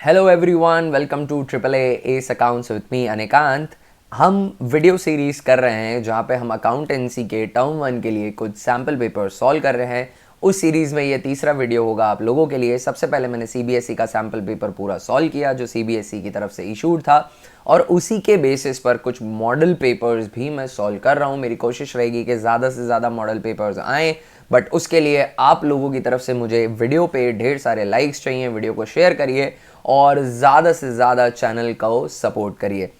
Hello everyone, welcome to triple S accounts with me Anikant. हम video series कर रहे हैं जहाँ पे हम अकाउंटेंसी के टर्म वन के लिए कुछ सैम्पल पेपर सॉल्व कर रहे हैं। उस सीरीज में ये तीसरा वीडियो होगा आप लोगों के लिए। सबसे पहले मैंने सीबीएसई का सैम्पल पेपर पूरा सॉल्व किया जो सीबीएसई की तरफ से इशूड था, और उसी के बेसिस पर कुछ मॉडल पेपर्स भी मैं सॉल्व कर रहा हूँ। मेरी कोशिश रहेगी कि ज़्यादा से ज़्यादा मॉडल पेपर्स आएँ, बट उसके लिए आप लोगों की तरफ से मुझे वीडियो पे ढेर सारे लाइक्स चाहिए। वीडियो को शेयर करिए और ज़्यादा से ज़्यादा चैनल को सपोर्ट करिए।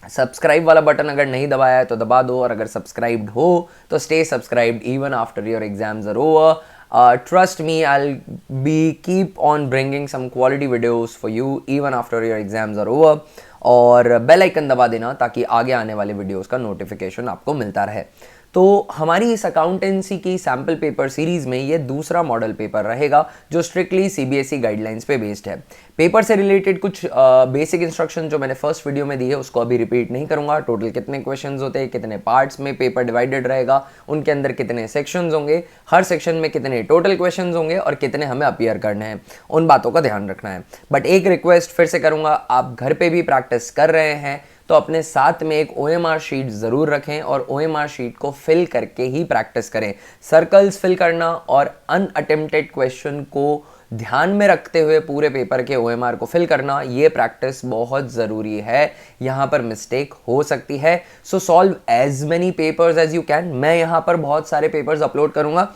सब्सक्राइब वाला बटन अगर नहीं दबाया है तो दबा दो, और अगर सब्सक्राइब्ड हो तो stay subscribed even after your exams are over. Trust me, I be keep on bringing some quality videos for you even after your exams are over. और बेल आइकन दबा देना ताकि आगे आने वाले वीडियोस का नोटिफिकेशन आपको मिलता रहे। तो हमारी इस अकाउंटेंसी की सैम्पल पेपर सीरीज में ये दूसरा मॉडल पेपर रहेगा जो स्ट्रिक्टली सीबीएसई गाइडलाइंस पे बेस्ड है। पेपर से रिलेटेड कुछ बेसिक इंस्ट्रक्शन जो मैंने फर्स्ट वीडियो में दी है उसको अभी रिपीट नहीं करूंगा। टोटल कितने क्वेश्चंस होते हैं, कितने पार्ट्स में पेपर डिवाइडेड रहेगा, उनके अंदर कितने सेक्शंस होंगे, हर सेक्शन में कितने टोटल क्वेश्चंस होंगे और कितने हमें अपीयर करने हैं, उन बातों का ध्यान रखना है। बट एक रिक्वेस्ट फिर से करूंगा, आप घर पे भी प्रैक्टिस कर रहे हैं तो अपने साथ में एक OMR शीट ज़रूर रखें और OMR शीट को फिल करके ही प्रैक्टिस करें। सर्कल्स फिल करना और अनअटेम्प्टेड क्वेश्चन को ध्यान में रखते हुए पूरे पेपर के OMR को फिल करना, ये प्रैक्टिस बहुत ज़रूरी है। यहाँ पर मिस्टेक हो सकती है। So solve as many papers as you can. मैं यहाँ पर बहुत सारे पेपर्स अपलोड करूँगा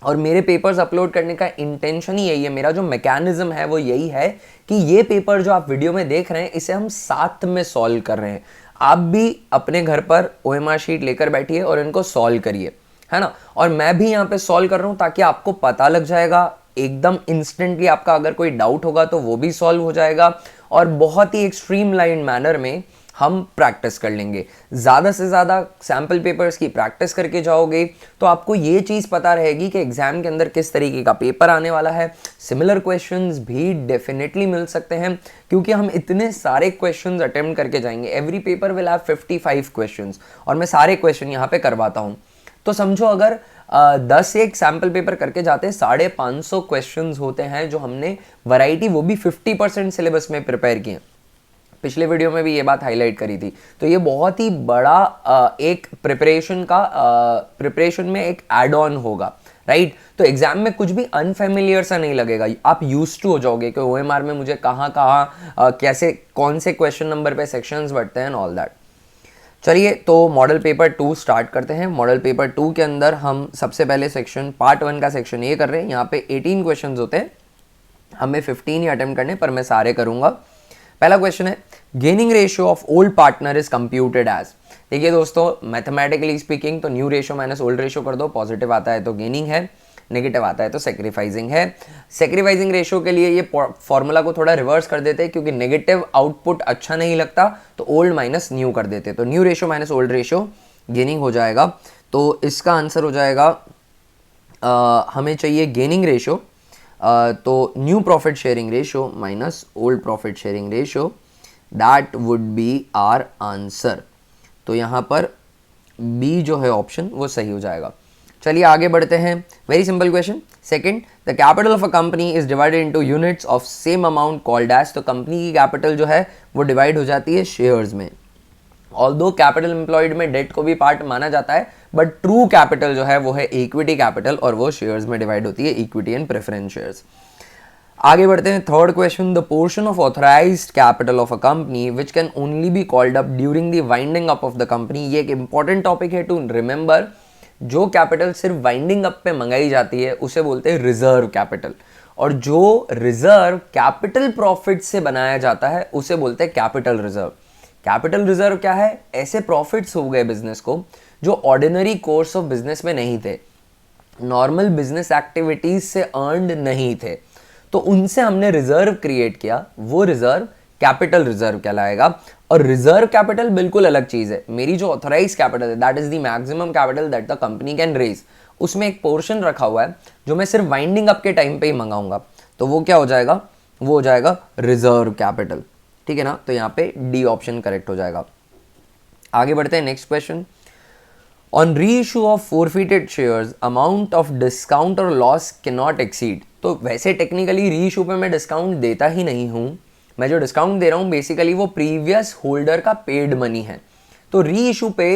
और मेरे पेपर्स अपलोड करने का इंटेंशन ही यही है, मेरा जो मैकेनिज्म है वो यही है कि ये पेपर जो आप वीडियो में देख रहे हैं इसे हम साथ में सॉल्व कर रहे हैं। आप भी अपने घर पर OMR शीट लेकर बैठिए और इनको सॉल्व करिए, है ना। और मैं भी यहाँ पे सॉल्व कर रहा हूँ ताकि आपको पता लग जाएगा एकदम इंस्टेंटली। आपका अगर कोई डाउट होगा तो वो भी सॉल्व हो जाएगा और बहुत ही एक स्ट्रीमलाइन मैनर में हम प्रैक्टिस कर लेंगे। ज़्यादा से ज़्यादा सैम्पल पेपर्स की प्रैक्टिस करके जाओगे तो आपको ये चीज़ पता रहेगी कि एग्जाम के अंदर किस तरीके का पेपर आने वाला है। सिमिलर क्वेश्चंस भी डेफिनेटली मिल सकते हैं क्योंकि हम इतने सारे क्वेश्चंस अटेम्प्ट करके जाएंगे। Every paper will have 55 questions और मैं सारे क्वेश्चन यहाँ पे करवाता हूँ। तो समझो अगर 10 एक सैम्पल पेपर करके जाते हैं, 550 क्वेश्चंस होते हैं जो हमने वैरायटी वो भी 50% सिलेबस में प्रिपेयर किए। पिछले वीडियो में भी ये बात हाईलाइट करी थी। तो ये बहुत ही बड़ा एक प्रिपरेशन में एक एड ऑन होगा, राइट। तो एग्जाम में कुछ भी अनफेमिलियर सा नहीं लगेगा, आप यूज्ड टू हो जाओगे कि OMR में मुझे कहाँ कहाँ कैसे कौन से क्वेश्चन नंबर पे सेक्शंस बढ़ते हैं, ऑल दैट। चलिए तो मॉडल पेपर 2 स्टार्ट करते हैं। मॉडल पेपर 2 के अंदर हम सबसे पहले सेक्शन पार्ट 1 का सेक्शन ए कर रहे हैं। यहाँ पे 18 क्वेश्चन होते हैं, हमें 15 ही अटेम्प्ट करने, पर मैं सारे करूंगा। पहला क्वेश्चन है, gaining ratio of old partner is computed as. देखिए दोस्तों, मैथमेटिकली स्पीकिंग तो new ratio minus old ratio कर दो। पॉजिटिव आता है तो गेनिंग है, नेगेटिव आता है तो सेक्रीफाइसिंग है। सेक्रीफाइसिंग रेशियो के लिए ये फॉर्मूला को थोड़ा रिवर्स कर देते हैं क्योंकि नेगेटिव आउटपुट अच्छा नहीं लगता, तो ओल्ड माइनस न्यू कर देते। तो new ratio minus old ratio gaining हो जाएगा। तो इसका आंसर हो जाएगा हमें चाहिए गेनिंग रेशियो, तो new profit sharing ratio minus old profit sharing ratio, that would be our answer. तो यहाँ पर बी जो है ऑप्शन वो सही हो जाएगा। चलिए आगे बढ़ते हैं। Very simple question. Second, the capital of a company is divided into units of same amount called as. तो कंपनी की कैपिटल जो है वो डिवाइड हो जाती है शेयर्स में। ऑल्दो कैपिटल एम्प्लॉयड में डेट को भी पार्ट माना जाता है, बट ट्रू कैपिटल जो है वो है इक्विटी कैपिटल और वो शेयर्स में डिवाइड होती है, इक्विटी एंड प्रेफरेंस शेयर्स। आगे बढ़ते हैं। Third question, the portion of authorised capital of a company which can only be called up during the winding up of the company. ये एक इंपॉर्टेंट टॉपिक है to remember. जो capital सिर्फ winding up पे मंगाई जाती है उसे बोलते हैं रिजर्व कैपिटल, और जो रिजर्व कैपिटल प्रॉफिट से बनाया जाता है उसे बोलते हैं कैपिटल रिजर्व। कैपिटल रिजर्व क्या है? ऐसे प्रॉफिट्स हो गए बिजनेस को जो ऑर्डिनरी कोर्स ऑफ बिजनेस में नहीं थे, नॉर्मल बिजनेस एक्टिविटीज से अर्नड नहीं थे, तो उनसे हमने रिजर्व क्रिएट किया। वो रिजर्व कैपिटल रिजर्व कहलाएगा। और रिजर्व कैपिटल बिल्कुल अलग चीज है। मेरी जो ऑथराइज कैपिटल है that is the maximum capital that the company can raise, उसमें एक पोर्शन रखा हुआ है जो मैं सिर्फ वाइंडिंग अप के टाइम पे ही मंगाऊंगा, तो वो क्या हो जाएगा? वो हो जाएगा रिजर्व कैपिटल। ठीक है ना। तो यहाँ पे डी ऑप्शन करेक्ट हो जाएगा। आगे बढ़ते हैं। Next question, on reissue of forfeited shares amount of discount और लॉस कैन नॉट एक्सीड। तो वैसे टेक्निकली रीइश्यू पे मैं डिस्काउंट देता ही नहीं हूँ, मैं जो डिस्काउंट दे रहा हूँ बेसिकली वो प्रीवियस होल्डर का पेड मनी है। तो री इशू पे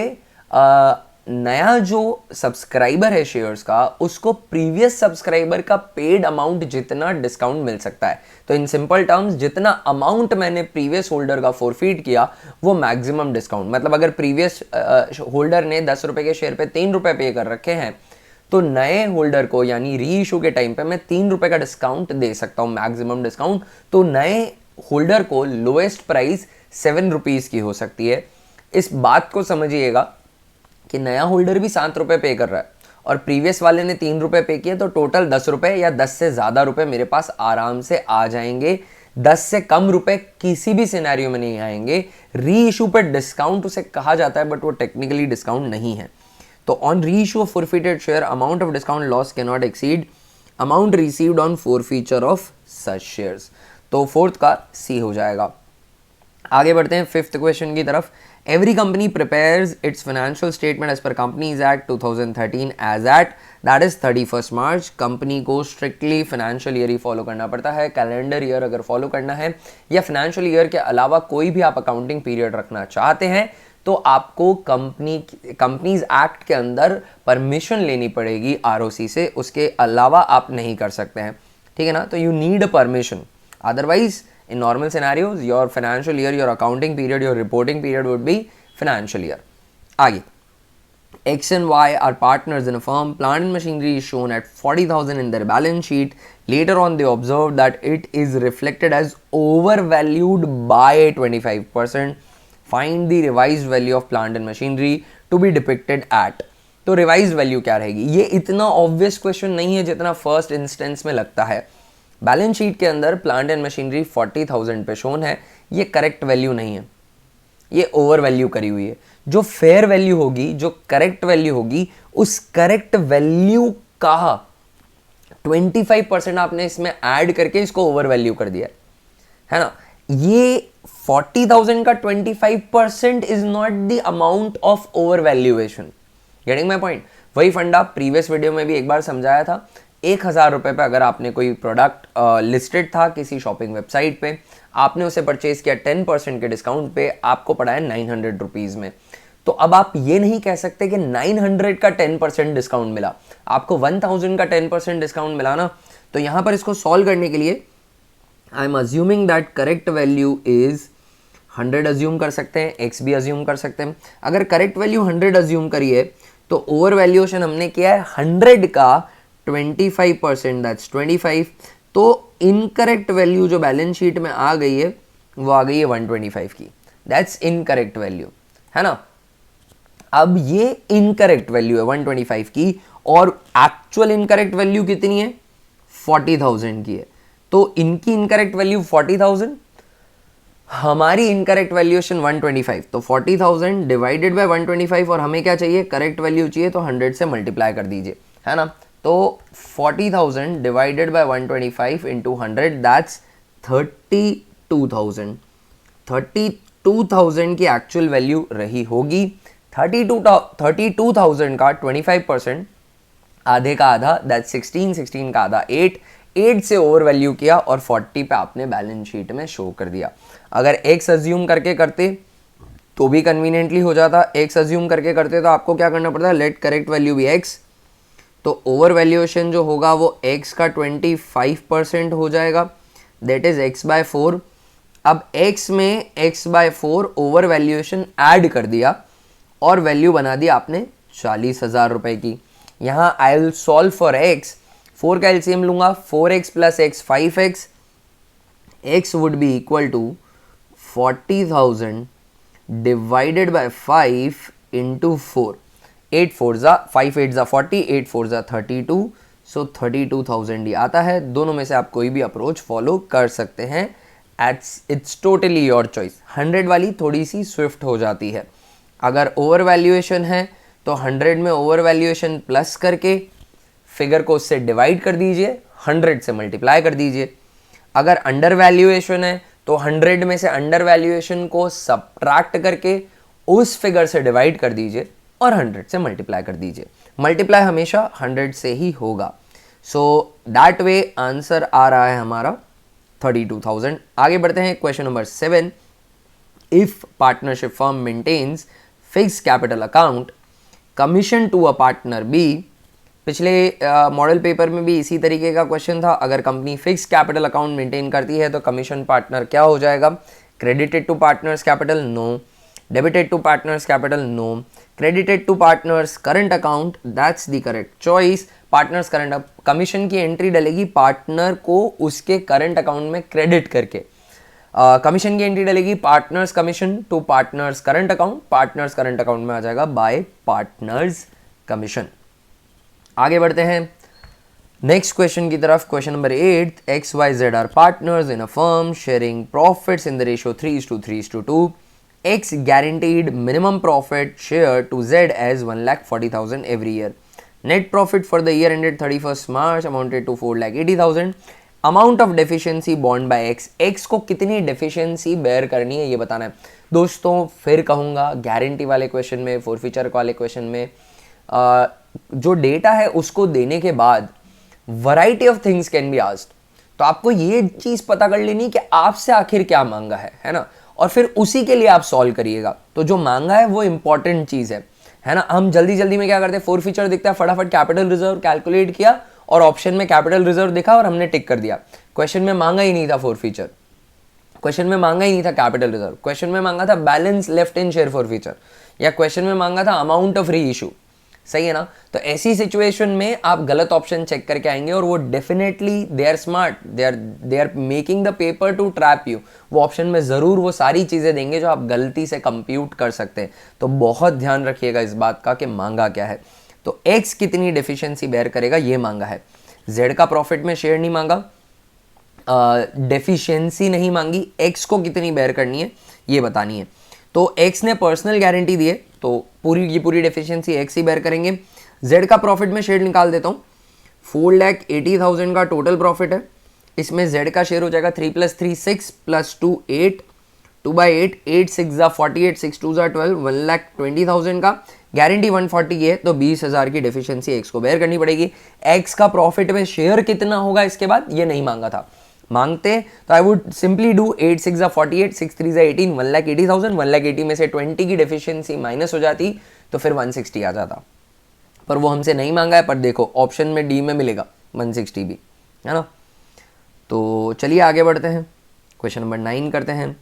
नया जो सब्सक्राइबर है शेयर्स का, उसको प्रीवियस सब्सक्राइबर का पेड अमाउंट जितना डिस्काउंट मिल सकता है। तो इन सिंपल टर्म्स, जितना अमाउंट मैंने प्रीवियस होल्डर का फोरफीट किया वो मैक्सिमम डिस्काउंट। मतलब अगर प्रीवियस होल्डर ने 10 रुपए के शेयर पे 3 रुपए पे कर रखे हैं, तो नए होल्डर को यानी री इशू के टाइम पे मैं 3 रुपए का डिस्काउंट दे सकता हूं, मैक्सिमम डिस्काउंट। तो नए होल्डर को लोएस्ट प्राइस 7 रुपीज की हो सकती है। इस बात को समझिएगा कि नया होल्डर भी 7 रुपए पे कर रहा है और प्रीवियस वाले ने 3 रुपए पे किए, तो टोटल 10 रुपए या 10 से ज्यादा रुपए मेरे पास आराम से आ जाएंगे। 10 से कम रुपए किसी भी सिनेरियो में नहीं आएंगे। री इशू पर डिस्काउंट उसे कहा जाता है, बट वो टेक्निकली डिस्काउंट नहीं है। तो ऑन री issue of forfeited share, amount of discount loss can not exceed amount received on forfeiture of such shares. तो फोर्थ का सी हो जाएगा। आगे बढ़ते हैं फिफ्थ क्वेश्चन की तरफ। Every company prepares its financial statement as per companies act 2013 as at that is 31 March. Company को स्ट्रिक्टली फाइनेंशियल ईयर ही फॉलो करना पड़ता है। कैलेंडर ईयर अगर फॉलो करना है या फाइनेंशियल ईयर के अलावा कोई भी आप अकाउंटिंग पीरियड रखना चाहते हैं, तो आपको कंपनीज एक्ट के अंदर परमिशन लेनी पड़ेगी आरओसी से, उसके अलावा आप नहीं कर सकते हैं। ठीक है ना? तो you need a permission, otherwise in normal scenarios your financial year, your accounting period, your reporting period would be financial year. आगे X and Y are partners in a firm. Plant and machinery is shown at 40,000 in their balance sheet. Later on they observed that it is reflected as overvalued by 25%. Find the revised value of plant and machinery to be depicted at. तो revised value क्या रहेगी? ये इतना obvious question नहीं है जितना first instance में लगता है। बैलेंस शीट के अंदर प्लांट एंड मशीनरी 40,000 पे शोन है, ये करेक्ट वैल्यू नहीं है, ये ओवर वैल्यू करी हुई है। जो फेयर वैल्यू होगी, जो करेक्ट वैल्यू होगी, उस करेक्ट वैल्यू का 25% आपने इसमें ऐड करके इसको ओवर वैल्यू कर दिया है ना। ये 40,000 का 25% is not the amount of over valuation. Getting my point? वही फंडा प्रीवियस वीडियो में भी एक बार समझाया था। 1,000 रुपए पे अगर आपने कोई प्रोडक्ट लिस्टेड था किसी शॉपिंग वेबसाइट पे, आपने उसे परचेज किया 10% के डिस्काउंट पे, आपको पड़ा है 900 रुपीज में। तो अब आप ये नहीं कह सकते कि 900 का 10% डिस्काउंट मिला, आपको 1000 का 10% डिस्काउंट मिला ना। तो यहां पर इसको सॉल्व करने के लिए आई am assuming that correct value is 100 assume कर सकते हैं, एक्स भी अज्यूम कर सकते हैं। अगर करेक्ट वैल्यू 100 अज्यूम करिए तो ओवर वैल्यूएशन हमने किया है 100 का 25%, दैट्स 25। तो इनकरेक्ट वैल्यू जो बैलेंस शीट में आ गई है वो आ गई है 125 की, दैट्स इनकरेक्ट वैल्यू, है ना। अब ये इनकरेक्ट वैल्यू है 125 की और एक्चुअल इनकरेक्ट वैल्यू कितनी है? 40,000 की है। तो इनकी इनकरेक्ट वैल्यू 40,000, हमारी इनकरेक्ट वैल्यूएशन 125। तो 40,000 डिवाइडेड बाय 125 और हमें क्या चाहिए? करेक्ट वैल्यू चाहिए, तो 100 से मल्टीप्लाई कर दीजिए, है ना। तो 40,000 डिवाइडेड बाय 125 इंटू 100 दैट्स 32,000। 32,000 की एक्चुअल वैल्यू रही होगी। 32,000 का 25%, आधे का आधा दैट्स 16, 16 का आधा 8, 8 से ओवर वैल्यू किया और 40 पे आपने बैलेंस शीट में शो कर दिया। अगर एक्स अज्यूम करके करते तो भी कन्वीनियंटली हो जाता। एक्स अज्यूम करके करते तो आपको क्या करना पड़ता है? लेट करेक्ट वैल्यू भी एक्स, तो ओवर वैल्यूएशन जो होगा वो x का 25% हो जाएगा, दैट इज x बाय 4। अब x में x by 4 over valuation add कर दिया और वैल्यू बना दी आपने 40,000 रुपए की। यहाँ I will solve for x, 4 का एलसीएम लूंगा, 4x plus x 5x, x would be equal to 40,000 divided by 5 into 4। 8 4 जा 5 8 जा 40, 8 4 जा 32, सो 32,000 ही आता है। दोनों में से आप कोई भी अप्रोच फॉलो कर सकते हैं, इट्स टोटली योर चॉइस। 100 वाली थोड़ी सी स्विफ्ट हो जाती है। अगर ओवर वैल्यूएशन है तो 100 में ओवर वैल्यूएशन प्लस करके फिगर को उससे डिवाइड कर दीजिए, 100 से मल्टीप्लाई कर दीजिए। अगर अंडर वैल्यूएशन है तो 100 में से अंडर वैल्यूएशन को सब्ट्रैक्ट करके उस फिगर से डिवाइड कर दीजिए और 100 से मल्टीप्लाई कर दीजिए। मल्टीप्लाई हमेशा 100 से ही होगा। सो दैट वे आंसर आ रहा है हमारा 32,000। आगे बढ़ते हैं question number 7। If partnership firm maintains fix capital account, commission to a partner B. पिछले मॉडल पेपर में भी इसी तरीके का क्वेश्चन था। अगर company fix capital account maintain करती है तो कमीशन पार्टनर क्या हो जाएगा? Credited to partners capital, no. Debited to partners capital, no. Credited to partners current account, that's the correct choice. Partners current, commission की एंट्री डलेगी पार्टनर को उसके करंट अकाउंट में क्रेडिट करके। कमीशन की एंट्री डलेगी partners commission to partners current account, partners current account में आ जाएगा बाय पार्टनर्स कमीशन। आगे बढ़ते हैं नेक्स्ट क्वेश्चन की तरफ। Question number 8, XYZ are partners in a firm sharing profits in the ratio 3:3:2। X guaranteed minimum profit share to Z as 1,40,000 every year. Net profit for the year ended 31st March amounted to 4,80,000. Amount of deficiency borne by X. X को कितनी deficiency bear करनी है ये बताना है। दोस्तों फिर कहूँगा गारंटी वाले क्वेश्चन में, फोरफीचर वाले क्वेश्चन में जो डेटा है उसको देने के बाद variety of things can be asked. तो आपको ये चीज़ पता कर लेनी कि आपसे आखिर क्या मांगा है ना, और फिर उसी के लिए आप सॉल्व करिएगा। तो जो मांगा है वो इंपॉर्टेंट चीज़ है ना। हम जल्दी जल्दी में क्या करते हैं, फोरफीचर दिखता है फटाफट कैपिटल रिजर्व कैलकुलेट किया और ऑप्शन में कैपिटल रिजर्व दिखा और हमने टिक कर दिया। क्वेश्चन में मांगा ही नहीं था फोरफीचर, क्वेश्चन में मांगा ही नहीं था कैपिटल रिजर्व, क्वेश्चन में मांगा था balance left in share forfeiture, या क्वेश्चन में मांगा था अमाउंट ऑफ री इशू। सही है ना। तो ऐसी सिचुएशन में आप गलत ऑप्शन चेक करके आएंगे और वो definitely they are smart, they are making the paper to trap you. वो ऑप्शन में ज़रूर वो सारी चीज़ें देंगे जो आप गलती से कंप्यूट कर सकते हैं। तो बहुत ध्यान रखिएगा इस बात का कि मांगा क्या है। तो एक्स कितनी डेफिशिएंसी बेयर करेगा ये मांगा है। जेड का प्रॉफिट में शेयर नहीं मांगा, डेफिशिएंसी नहीं मांगी, एक्स को कितनी बेयर करनी है ये बतानी है। तो एक्स ने पर्सनल गारंटी दी है तो पूरी की पूरी डेफिशिएंसी एक्स ही बेयर करेंगे। जेड का प्रॉफिट में शेयर निकाल देता हूँ। 4,80,000 का टोटल प्रॉफिट है, इसमें जेड का शेयर हो जाएगा 3 + 3 6 + 2 8, 2/8, 8 6 48, 6 2 12, 1,20,000 का गारंटी 140 है तो 20,000 की डेफिशिएंसी एक्स को बेयर करनी पड़ेगी। एक्स का प्रॉफिट में शेयर कितना होगा इसके बाद ये नहीं मांगा था, मांगते तो आई वुड सिंपली डू 8 6 48, 6 3 18, 1,80,000, 1,80,000 में से 20 की डेफिशिएंसी माइनस हो जाती तो फिर 160 आ जाता, पर वो हमसे नहीं मांगा है। पर देखो ऑप्शन में डी में मिलेगा 160 भी, है ना। तो चलिए आगे बढ़ते हैं, क्वेश्चन नंबर 9 करते हैं।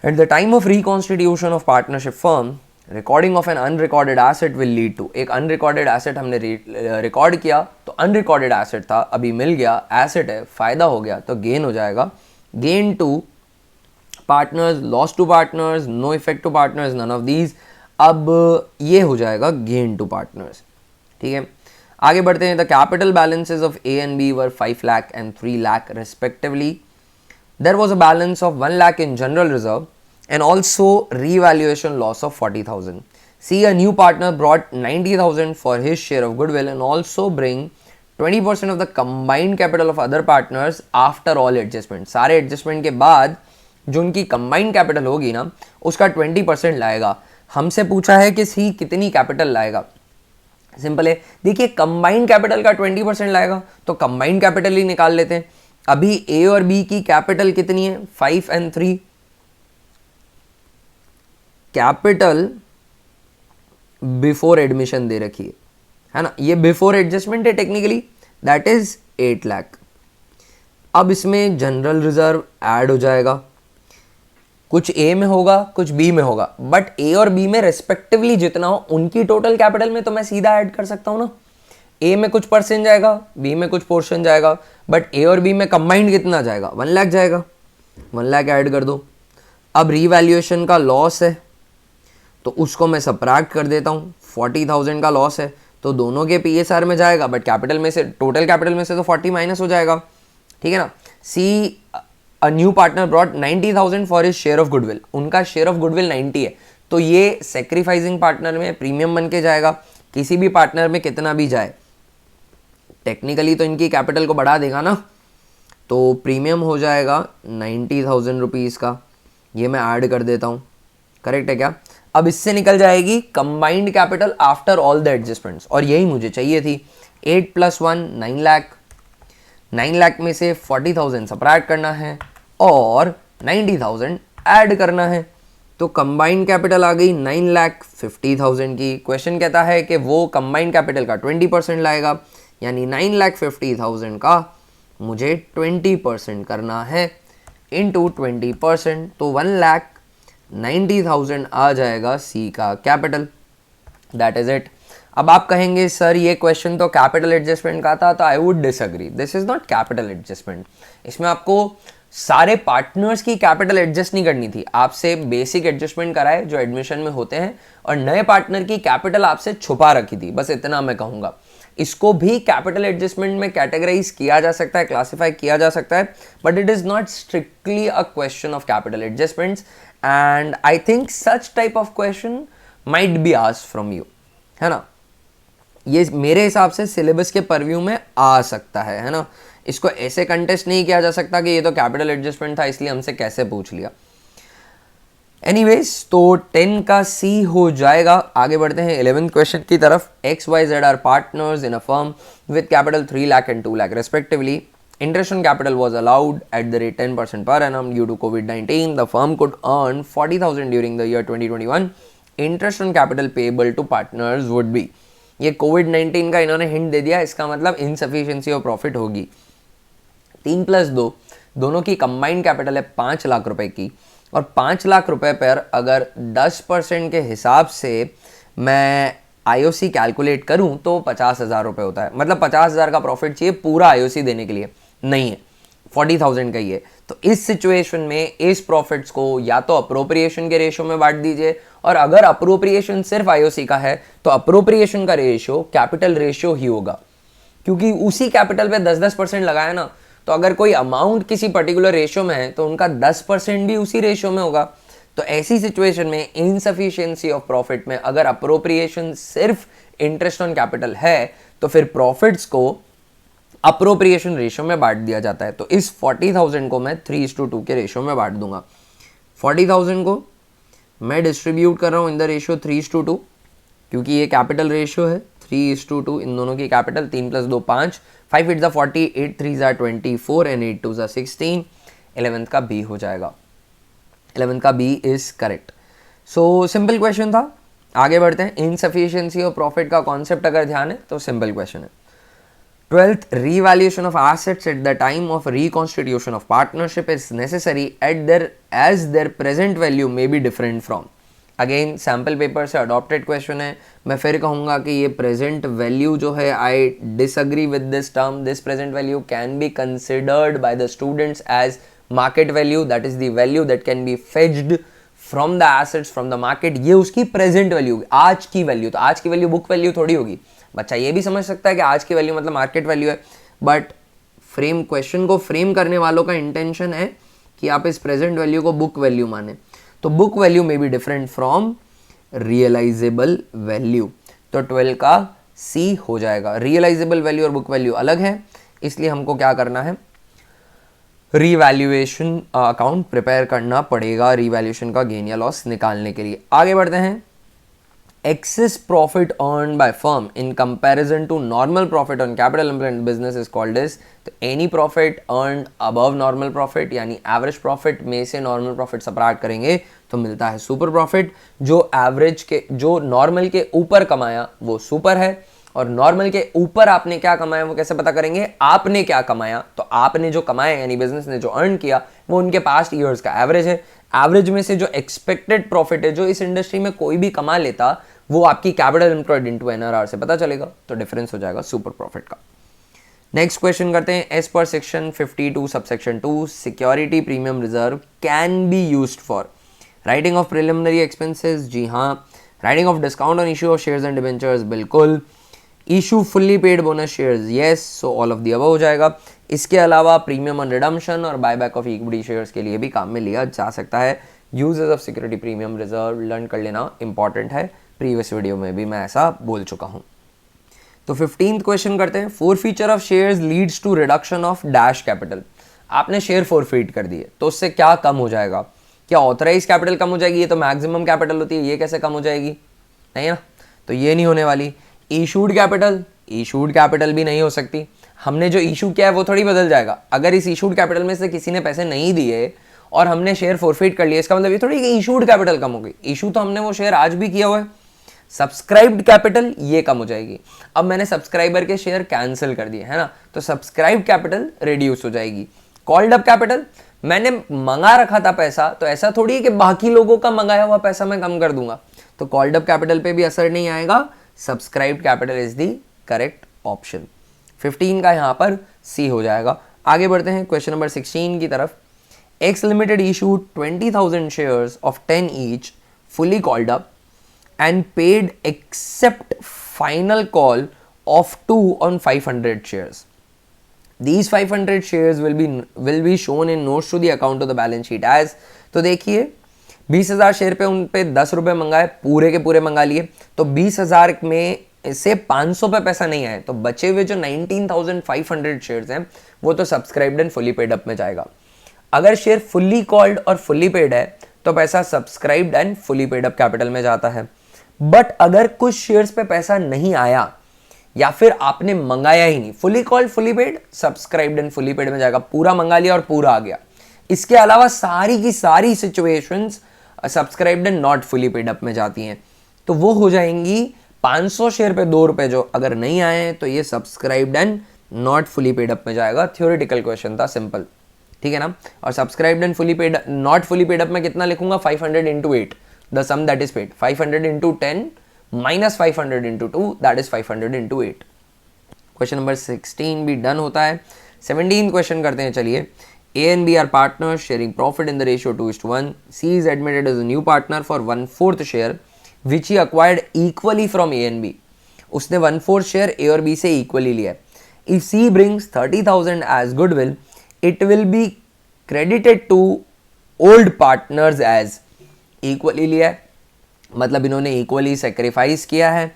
At the time of reconstitution of partnership firm, recording of an unrecorded asset will lead to. एक अनरिकॉर्डेड एसेट हमने रिकॉर्ड किया तो अनरिकॉर्डेड एसेट था, अभी मिल गया, एसेट है, फायदा हो गया तो गेन हो जाएगा। Gain to partners, loss to partners, no effect to partners, none of these. अब ये हो जाएगा गेन टू पार्टनर्स। ठीक है, आगे बढ़ते हैं। The capital balances of A and B were 5 lakh and 3 lakh respectively. There was a balance of 1 lakh in general reserve and also revaluation loss of 40,000. See, a new partner brought 90,000 for his share of goodwill and also bring 20% of the combined capital of other partners after all adjustment. सारे adjustment के बाद जो उनकी combined capital होगी ना उसका 20% लाएगा। हमसे पूछा है कि सी कितनी capital लाएगा। सिंपल है, देखिए combined capital का 20% लाएगा तो combined capital ही निकाल लेते हैं। अभी A और B की capital कितनी है? 5 and 3। कैपिटल बिफोर एडमिशन दे रखी है ना, ये बिफोर एडजस्टमेंट है टेक्निकली, दैट इज 8 लाख। अब इसमें जनरल रिजर्व ऐड हो जाएगा, कुछ ए में होगा कुछ बी में होगा, बट ए और बी में रेस्पेक्टिवली जितना हो उनकी टोटल कैपिटल में तो मैं सीधा ऐड कर सकता हूं ना। ए में कुछ परसेंट जाएगा, बी में कुछ पोर्शन जाएगा, बट ए और बी में कंबाइंड कितना जाएगा? 1 लाख जाएगा, 1 लाख ऐड कर दो। अब रीवैल्यूएशन का लॉस है तो उसको मैं सबट्रैक्ट कर देता हूँ, 40,000 का लॉस है तो दोनों के पीएसआर में जाएगा, बट कैपिटल में से, टोटल कैपिटल में से तो 40 माइनस हो जाएगा। ठीक है ना। C, a new partner brought 90,000 for his share of goodwill, उनका शेयर ऑफ गुडविल 90 है तो ये सेक्रीफाइसिंग पार्टनर में प्रीमियम बन के जाएगा। किसी भी पार्टनर में कितना भी जाए टेक्निकली तो इनकी कैपिटल को बढ़ा देगा ना, तो प्रीमियम हो जाएगा 90,000 रुपीज़ का, ये मैं ऐड कर देता हूँ। करेक्ट है क्या? अब इससे निकल जाएगी combined capital after all the adjustments, और यही मुझे चाहिए थी। 8 + 1 9 लाख, 9 लाख में से 40,000 सबट्रैक्ट करना है और 90,000 ऐड करना है। तो कंबाइंड कैपिटल आ गई 9,50,000 की। क्वेश्चन कहता है कि वो कंबाइंड कैपिटल का 20% लाएगा, यानी 9,50,000 का मुझे 20% करना है इंटू 20%, तो 1,90,000 आ जाएगा सी का कैपिटल। That is it. अब आप कहेंगे सर ये क्वेश्चन तो कैपिटल एडजस्टमेंट का था, तो I would disagree, this is not capital adjustment. इसमें आपको सारे पार्टनर्स की कैपिटल एडजस्ट नहीं करनी थी, आपसे बेसिक एडजस्टमेंट कराए जो एडमिशन में होते हैं, और नए पार्टनर की कैपिटल आपसे छुपा रखी थी, बस इतना मैं कहूंगा। इसको भी कैपिटल एडजस्टमेंट में कैटेगराइज किया जा सकता है, क्लासिफाई किया जा सकता है, but it is not strictly a question of capital adjustments, and I think such type of question might be asked from you, है ना। ये मेरे हिसाब से सिलेबस के परव्यू में आ सकता है ना। इसको ऐसे कंटेस्ट नहीं किया जा सकता कि ये तो कैपिटल एडजस्टमेंट था इसलिए हमसे कैसे पूछ लिया। एनीवेज, तो 10 का सी हो जाएगा। आगे बढ़ते हैं 11th क्वेश्चन की तरफ। XYZ are partners in a firm with capital 3 lakh and 2 lakh respectively. Interest on capital was allowed at the rate 10% per annum due to COVID-19. The firm could earn 40,000 during the year 2021. Interest on capital payable to partners would be. ये COVID-19 का इन्होंने hint दे दिया, इसका मतलब insufficiency of profit होगी। 3 + 2 दोनों की combined capital है 5 लाख रुपए की, और 5 लाख रुपए पर अगर 10% के हिसाब से मैं IOC कैलकुलेट करूं तो 50,000 रुपये होता है। मतलब 50,000 का प्रॉफिट चाहिए पूरा IOC देने के लिए, नहीं है 40,000 का ही है। तो इस सिचुएशन में इस प्रॉफिट्स को या तो अप्रोप्रिएशन के रेशियो में बांट दीजिए, और अगर अप्रोप्रिएशन सिर्फ IOC का है तो अप्रोप्रिएशन का रेशियो कैपिटल रेशियो ही होगा, क्योंकि उसी कैपिटल पे 10-10% लगाया ना। तो अगर कोई अमाउंट किसी पर्टिकुलर रेशियो में है तो उनका 10% भी उसी रेशियो में होगा। तो ऐसी सिचुएशन में इनसफिशिएंसी ऑफ प्रॉफिट में अगर अप्रोप्रिएशन सिर्फ इंटरेस्ट ऑन कैपिटल है तो फिर प्रॉफिट्स को अप्रोप्रिएशन रेशियो में बांट दिया जाता है। तो इस 40,000 को मैं 3:2 के रेशियो में बांट दूंगा। 40,000 को मैं डिस्ट्रीब्यूट कर रहा हूं इन द रेशियो 3:2, क्योंकि ये कैपिटल रेशियो है। 3:2 इन दोनों की कैपिटल, 3 + 2 5, 5 8 40, 8 3 24 एंड 8 2 16। 11th का बी हो जाएगा। 11th का B is correct. So simple question था। आगे बढ़ते हैं। इनसफिशिएंसी ऑफ प्रॉफिट का कॉन्सेप्ट अगर ध्यान है तो सिंपल क्वेश्चन है। 12th, revaluation of assets at the time of reconstitution of partnership is necessary as their present value may be different from. Again sample paper से अडॉप्टेड क्वेश्चन है। मैं फिर कहूँगा कि ये प्रेजेंट वैल्यू जो है, I disagree with this term. This present value can be considered by the students as market value, that is the value that can be fetched from the assets from the market. ये उसकी present value, आज की value. तो आज की value book value थोड़ी होगी। बच्चा ये भी समझ सकता है कि आज की वैल्यू मतलब मार्केट वैल्यू है, बट फ्रेम क्वेश्चन को फ्रेम करने वालों का इंटेंशन है कि आप इस प्रेजेंट वैल्यू को बुक वैल्यू माने। तो बुक वैल्यू में B different from realisable value. तो 12 का सी हो जाएगा। रियलाइजेबल वैल्यू और बुक वैल्यू अलग है, इसलिए हमको क्या करना है, रीवैल्यूएशन अकाउंट प्रिपेयर करना पड़ेगा रीवैल्यूएशन का गेन या लॉस निकालने के लिए। आगे बढ़ते हैं। Excess profit earned by firm in comparison to normal profit on capital employed business is called as, तो any profit earned above normal profit यानी average profit में से normal profit subtract करेंगे तो मिलता है super profit। जो average के, जो normal के ऊपर कमाया वो super है, और नॉर्मल के ऊपर आपने क्या कमाया वो कैसे पता करेंगे, आपने क्या कमाया। तो आपने जो कमाया यानी बिजनेस ने जो अर्न किया वो उनके पास्ट ईयर्स का एवरेज है। एवरेज में से जो एक्सपेक्टेड प्रॉफिट है जो इस इंडस्ट्री में कोई भी कमा लेता वो आपकी कैपिटल एम्प्लॉयड इनटू NRR से पता चलेगा, तो डिफरेंस हो जाएगा सुपर प्रॉफिट का। नेक्स्ट क्वेश्चन करते हैं। एज पर section 52 subsection 2 security premium reserve can be used for writing off preliminary expenses. जी हाँ। Writing off discount on issue of shares and debentures, बिल्कुल। Issue fully paid bonus shares, yes, so all of the above हो जाएगा। इसके अलावा premium on redemption और buyback of equity shares के लिए भी काम में लिया जा सकता है। Uses of security premium reserve learn कर लेना इंपॉर्टेंट है, प्रीवियस वीडियो में भी मैं ऐसा बोल चुका हूं। तो 15th क्वेश्चन करते हैं। Forfeiture of shares leads to reduction of dash capital. आपने शेयर फोरफीट कर दिए तो उससे क्या कम हो जाएगा? क्या ऑथराइज कैपिटल कम हो जाएगी? ये तो मैक्सिमम कैपिटल होती है, ये कैसे कम हो जाएगी? नहीं ना, तो ये नहीं होने वाली। इशूड कैपिटल भी नहीं हो सकती। हमने जो इशू किया है वो थोड़ी बदल जाएगा। अगर इस इशूड कैपिटल में से किसी ने पैसे नहीं दिए और हमने शेयर फॉरफिट कर लिया, इसका मतलब ये थोड़ी कि इशूड कैपिटल कम हो गई। इशू तो हमने वो शेयर आज भी किया हुआ है। सब्सक्राइब्ड कैपिटल ये कम हो जाएगी। अब मैंने सब्सक्राइबर के शेयर कैंसिल कर दिए है ना, तो सब्सक्राइब्ड कैपिटल रिड्यूस हो जाएगी। कॉल्ड अप कैपिटल, मैंने मंगा रखा था पैसा, तो ऐसा थोड़ी है कि बाकी लोगों का मंगाया हुआ पैसा मैं कम कर दूंगा, तो कॉल्ड अप कैपिटल पे भी असर नहीं आएगा। Subscribed capital is the correct option. 15 का यहाँ पर सी हो जाएगा। आगे बढ़ते हैं क्वेश्चन नंबर 16 की तरफ। X limited issued 20,000 shares of 10 each fully called up and paid except final call of 2 on 500 shares. These 500 shares will be shown in notes to the account of the balance sheet as। तो देखिए 20,000 share पे उन पे 10 रुपए मंगाए, पूरे के पूरे मंगा लिए, तो 20,000 में से 500 पे पैसा नहीं आए, तो बचे हुए जो 19,500 शेयर्स हैं वो तो subscribed and fully paid up में जाएगा। अगर शेयर फुल्ली कॉल्ड और फुल्ली पेड है तो पैसा subscribed and fully paid up capital में जाता है। बट अगर कुछ शेयर्स पे पैसा नहीं आया या फिर आपने मंगाया ही नहीं, fully called fully paid subscribed and fully paid में जाएगा। पूरा मंगा लिया और पूरा आ गया। इसके अलावा सारी की सारी situations subscribed and not fully paid up में जाती हैं, तो वो हो जाएंगी 500 शेयर पे 2 रुपए जो अगर नहीं आए तो ये subscribed and not fully paid up में जाएगा। थ्योरेटिकल क्वेश्चन था, सिंपल, ठीक है ना। और subscribed and fully paid not fully paid up में कितना लिखूंगा, 500 into 8 the sum that is paid, 500 into 10 minus 500 into 2 that is 500 into 8। Question number 16 भी डन होता है। 17 क्वेश्चन करते हैं, चलिए। A and B are partners sharing profit in the ratio 2:1. C is admitted as a new partner for 1/4 share which he acquired equally from A and B। उसने 1/4 share A और B से equally लिया है। If C brings 30,000 as goodwill, it will be credited to old partners as। Equally लिया है मतलब इन्होंने equally sacrifice किया है,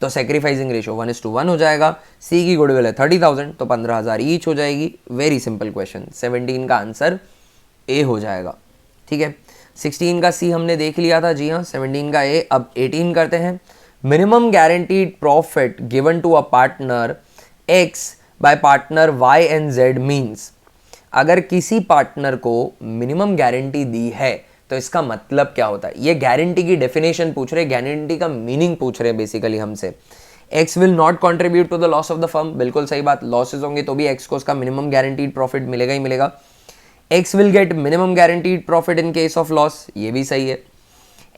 तो सेक्रीफाइसिंग रेशियो 1:1 हो जाएगा। सी की गुडविल है 30,000 तो 15,000 ईच हो जाएगी। Very simple question. 17 का आंसर ए हो जाएगा, ठीक है। 16 का सी हमने देख लिया था, जी हाँ। 17 का ए। अब 18 करते हैं। Minimum guaranteed profit given to a partner X by partner Y and Z means. अगर किसी पार्टनर को मिनिमम गारंटी दी है तो इसका मतलब क्या होता है। ये गारंटी की डेफिनेशन पूछ रहे, गारंटी का मीनिंग पूछ रहे बेसिकली हमसे। X will not contribute to the loss of the firm, बिल्कुल सही बात। लॉसेस होंगे तो भी एक्स को उसका मिनिमम गारंटीड प्रॉफिट मिलेगा ही मिलेगा। X will get minimum guaranteed profit in case of loss, ये भी सही है।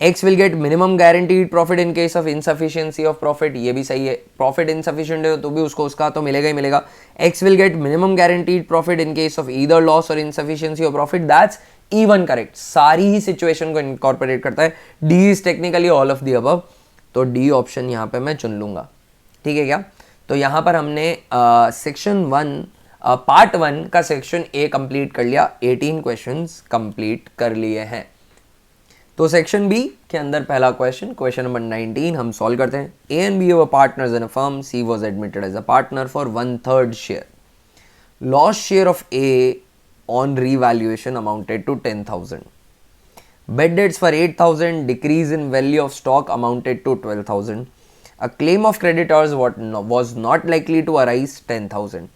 X will get minimum guaranteed profit in case of insufficiency of profit, ये भी सही है। प्रॉफिट इनसफिशिएंट है तो भी उसको उसका तो मिलेगा ही मिलेगा। X will get minimum guaranteed profit in case of either loss और insufficiency of profit, that's even correct. सारी ही सिचुएशन को इनकॉर्पोरेट करता है। D is technically all of the above, तो डी ऑप्शन यहाँ पे मैं चुन लूंगा, ठीक है क्या। तो यहाँ पर हमने सेक्शन 1 पार्ट 1 का सेक्शन ए कंप्लीट कर लिया। 18 क्वेश्चंस कंप्लीट कर लिए हैं। तो सेक्शन बी के अंदर पहला क्वेश्चन, क्वेश्चन नंबर 19 हम सॉल्व करते हैं। A and B were partners in a firm, C was admitted as a partner for 1/3 share. Loss share of A on revaluation amounted to 10,000. Bad debts for 8,000, decrease in value of stock amounted to 12,000. A claim of creditors was not likely to arise, 10,000.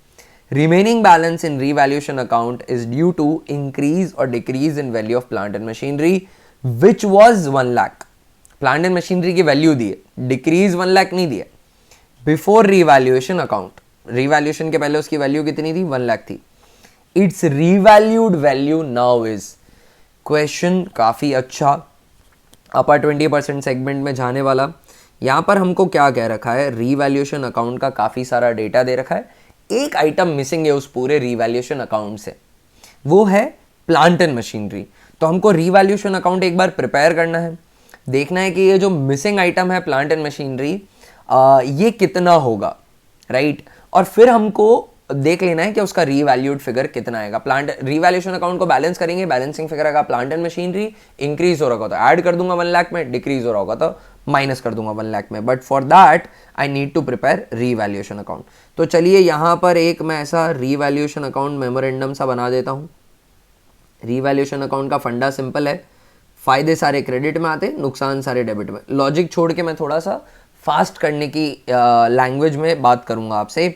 Remaining balance in revaluation account is due to increase or decrease in value of plant and machinery which was 1 lakh. Plant and machinery की value दी है, decrease 1 lakh नहीं दी है। Before revaluation account, revaluation के पहले उसकी value कितनी थी, 1 lakh थी। Its revalued value now is। Question काफ़ी अच्छा, अपर 20% सेगमेंट में जाने वाला। यहाँ पर हमको क्या कह रखा है, रीवैल्यूएशन अकाउंट का काफ़ी सारा डेटा दे रखा है। एक आइटम मिसिंग है उस पूरे रीवैल्यूएशन अकाउंट से, वो है प्लांट एंड मशीनरी। तो हमको रीवैल्यूएशन अकाउंट एक बार प्रिपेयर करना है, देखना है कि ये जो मिसिंग आइटम है प्लांट एंड मशीनरी ये कितना होगा, राइट। और फिर हमको देख लेना है कि उसका रीवैल्यूड फिगर कितना आएगा। प्लांट रीवैल्यूएशन अकाउंट को बैलेंस करेंगे, बैलेंसिंग फिगर आएगा प्लांट एंड मशीनरी, इंक्रीज हो रहा होगा तो ऐड कर दूंगा 1 लाख में, डिक्रीज हो रहा होगा तो माइनस कर दूंगा 1 लाख में। But for that I need to prepare revaluation account. तो चलिए यहाँ पर एक मैं ऐसा रीवैल्यूएशन अकाउंट मेमोरेंडम सा बना देता हूँ। रीवैल्यूएशन अकाउंट का फंडा सिंपल है, फायदे सारे क्रेडिट में आते, नुकसान सारे डेबिट में। लॉजिक छोड़ के मैं थोड़ा सा फास्ट करने की लैंग्वेज में बात करूंगा आपसे।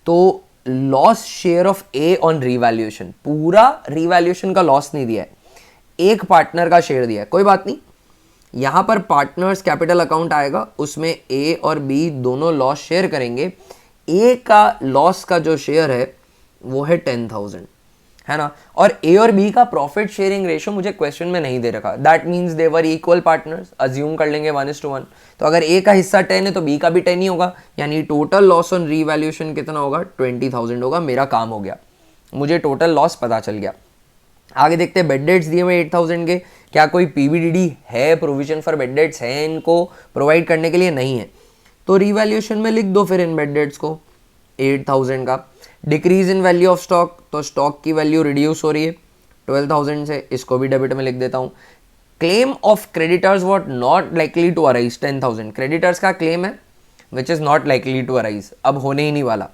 तो loss share of A on revaluation, पूरा रीवैल्यूएशन का लॉस नहीं दिया है, एक पार्टनर का शेयर दिया है, कोई बात नहीं। यहां पर पार्टनर्स कैपिटल अकाउंट आएगा, उसमें ए और बी दोनों लॉस शेयर करेंगे। ए का लॉस का जो शेयर है वो है 10,000, है ना, और ए और बी का प्रॉफिट शेयरिंग रेशियो मुझे क्वेश्चन में नहीं दे रखा, that means they were equal partners, assume कर लेंगे 1:1। तो अगर ए का हिस्सा 10 है तो बी का भी 10 ही होगा, यानी टोटल लॉस ऑन रीवैल्यूएशन कितना होगा, 20,000 होगा। मेरा काम हो गया, मुझे टोटल लॉस पता चल गया। आगे देखते हैं, बेड डेट्स दिए हुए 8,000 के, क्या कोई पीवीडीडी है, प्रोविजन फॉर बेड डेट्स है इनको प्रोवाइड करने के लिए, नहीं है, तो रीवैल्यूएशन में लिख दो फिर इन बेड डेट्स को 8,000 का। Decrease in value of stock, तो स्टॉक की वैल्यू रिड्यूस हो रही है 12,000 से, इसको भी डेबिट में लिख देता हूँ। Claim of creditors what not likely to arise 10,000, creditors का क्लेम है which is not likely to arise, अब होने ही नहीं वाला,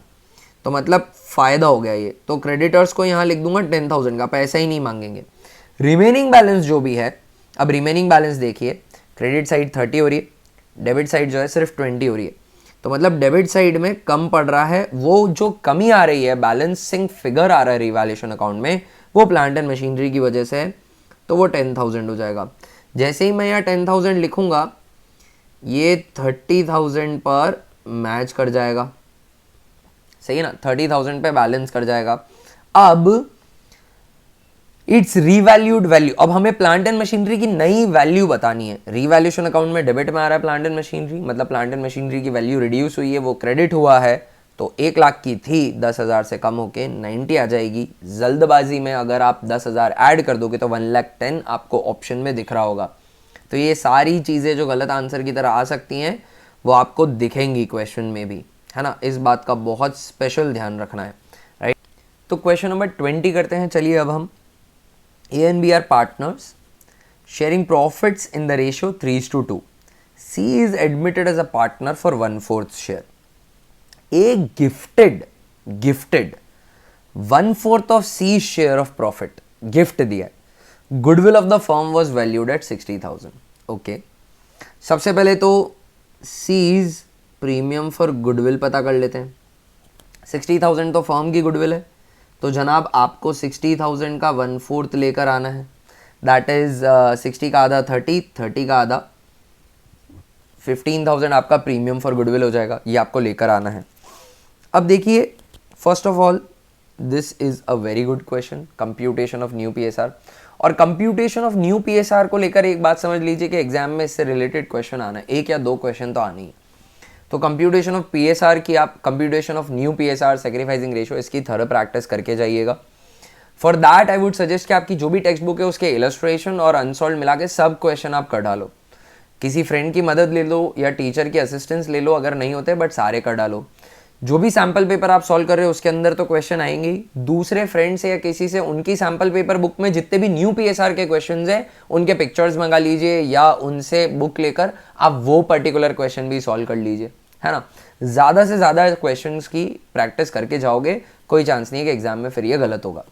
तो मतलब फायदा हो गया ये, तो क्रेडिटर्स को यहाँ लिख दूंगा 10,000 का, पैसा ही नहीं मांगेंगे। रिमेनिंग बैलेंस जो भी है, अब रिमेनिंग बैलेंस देखिए, क्रेडिट साइड 30 हो रही है, डेबिट साइड जो है सिर्फ 20 हो रही है, तो मतलब डेबिट साइड में कम पड़ रहा है, वो जो कमी आ रही है, बैलेंसिंग फिगर आ रहा है रिवैल्यूएशन अकाउंट में, वो प्लांट एंड मशीनरी की वजह से है, तो वो 10,000 हो जाएगा। जैसे ही मैं यहाँ 10,000 लिखूंगा, ये 30,000 पर मैच कर जाएगा, सही है ना, 30,000 पे बैलेंस कर जाएगा। अब इट्स रीवैल्यूड वैल्यू, अब हमें प्लांट एंड मशीनरी की नई वैल्यू बतानी है। रीवैल्यूएशन अकाउंट में डेबिट में आ रहा है प्लांट एंड मशीनरी, मतलब प्लांट एंड मशीनरी की वैल्यू रिड्यूस हुई है, वो क्रेडिट हुआ है, तो 1 लाख की थी 10,000 से कम होके 90 आ जाएगी। जल्दबाजी में अगर आप 10,000 ऐड कर दोगे तो 1,10,000 आपको ऑप्शन में दिख रहा होगा। तो ये सारी चीज़ें जो गलत आंसर की तरह आ सकती हैं वो आपको दिखेंगी क्वेश्चन में भी, है ना, इस बात का बहुत स्पेशल ध्यान रखना है, राइट। तो क्वेश्चन नंबर 20 करते हैं, चलिए अब हम। A and B are partners sharing profits in the ratio 3:2. C is admitted as a partner for 1/4 share. A gifted 1/4 of C's share of profit, gift दिया है। Goodwill of the firm was valued at 60,000. Okay. सबसे पहले तो C's premium for goodwill पता कर लेते हैं। 60,000 तो फर्म की गुडविल है, तो जनाब आपको 60,000 का 1/4 लेकर आना है, दैट इज 60 का आधा 30, 30 का आधा 15,000 आपका प्रीमियम फॉर गुडविल हो जाएगा, ये आपको लेकर आना है। अब देखिए, first of all this is a very good question, computation of new PSR. और कंप्यूटेशन ऑफ न्यू पीएसआर को लेकर एक बात समझ लीजिए कि एग्जाम में इससे रिलेटेड क्वेश्चन आना है, 1 या 2 क्वेश्चन तो आने ही। तो कंप्यूटेशन ऑफ पीएसआर की आप computation of new PSR sacrificing ratio इसकी थोड़ा प्रैक्टिस करके जाइएगा। For that I would suggest कि आपकी जो भी टेक्स्ट बुक है उसके इलस्ट्रेशन और अनसॉल्व मिला के सब क्वेश्चन आप कर डालो, किसी फ्रेंड की मदद ले लो या टीचर की असिस्टेंस ले लो अगर नहीं होते, बट सारे कर डालो। जो भी सैम्पल पेपर आप सॉल्व कर रहे हो उसके अंदर तो क्वेश्चन आएंगे ही, दूसरे फ्रेंड से या किसी से उनकी सैम्पल पेपर बुक में जितने भी न्यू पीएसआर के क्वेश्चंस हैं उनके पिक्चर्स मंगा लीजिए या उनसे बुक लेकर आप वो पर्टिकुलर क्वेश्चन भी सॉल्व कर लीजिए, है ना। ज़्यादा से ज़्यादा क्वेश्चंस की प्रैक्टिस करके जाओगे, कोई चांस नहीं है कि एग्जाम में फिर ये गलत होगा,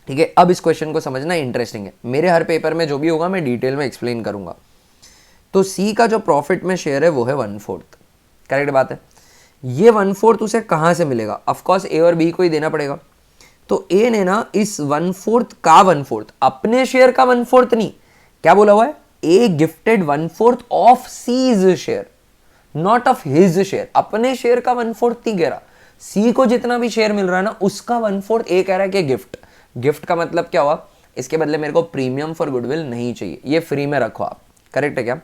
ठीक है। अब इस क्वेश्चन को समझना इंटरेस्टिंग है, मेरे हर पेपर में जो भी होगा मैं डिटेल में एक्सप्लेन करूंगा। तो सी का जो प्रॉफिट में शेयर है वो है 1/4, करेक्ट बात है। ये 1/4 उसे कहाँ से मिलेगा, ऑफकोर्स ए और बी को ही देना पड़ेगा। तो ए ने ना इस 1/4 का 1/4, अपने शेयर का 1/4 नहीं, क्या बोला हुआ है, A gifted 1/4 of C's share, not of his share, अपने शेयर का 1/4 नहीं कह रहा, सी को जितना भी शेयर मिल रहा है ना उसका 1/4 ए कह रहा है कि गिफ्ट। गिफ्ट का मतलब क्या हुआ, इसके बदले मेरे को प्रीमियम फॉर गुडविल नहीं चाहिए, ये फ्री में रखो आप, करेक्ट है क्या।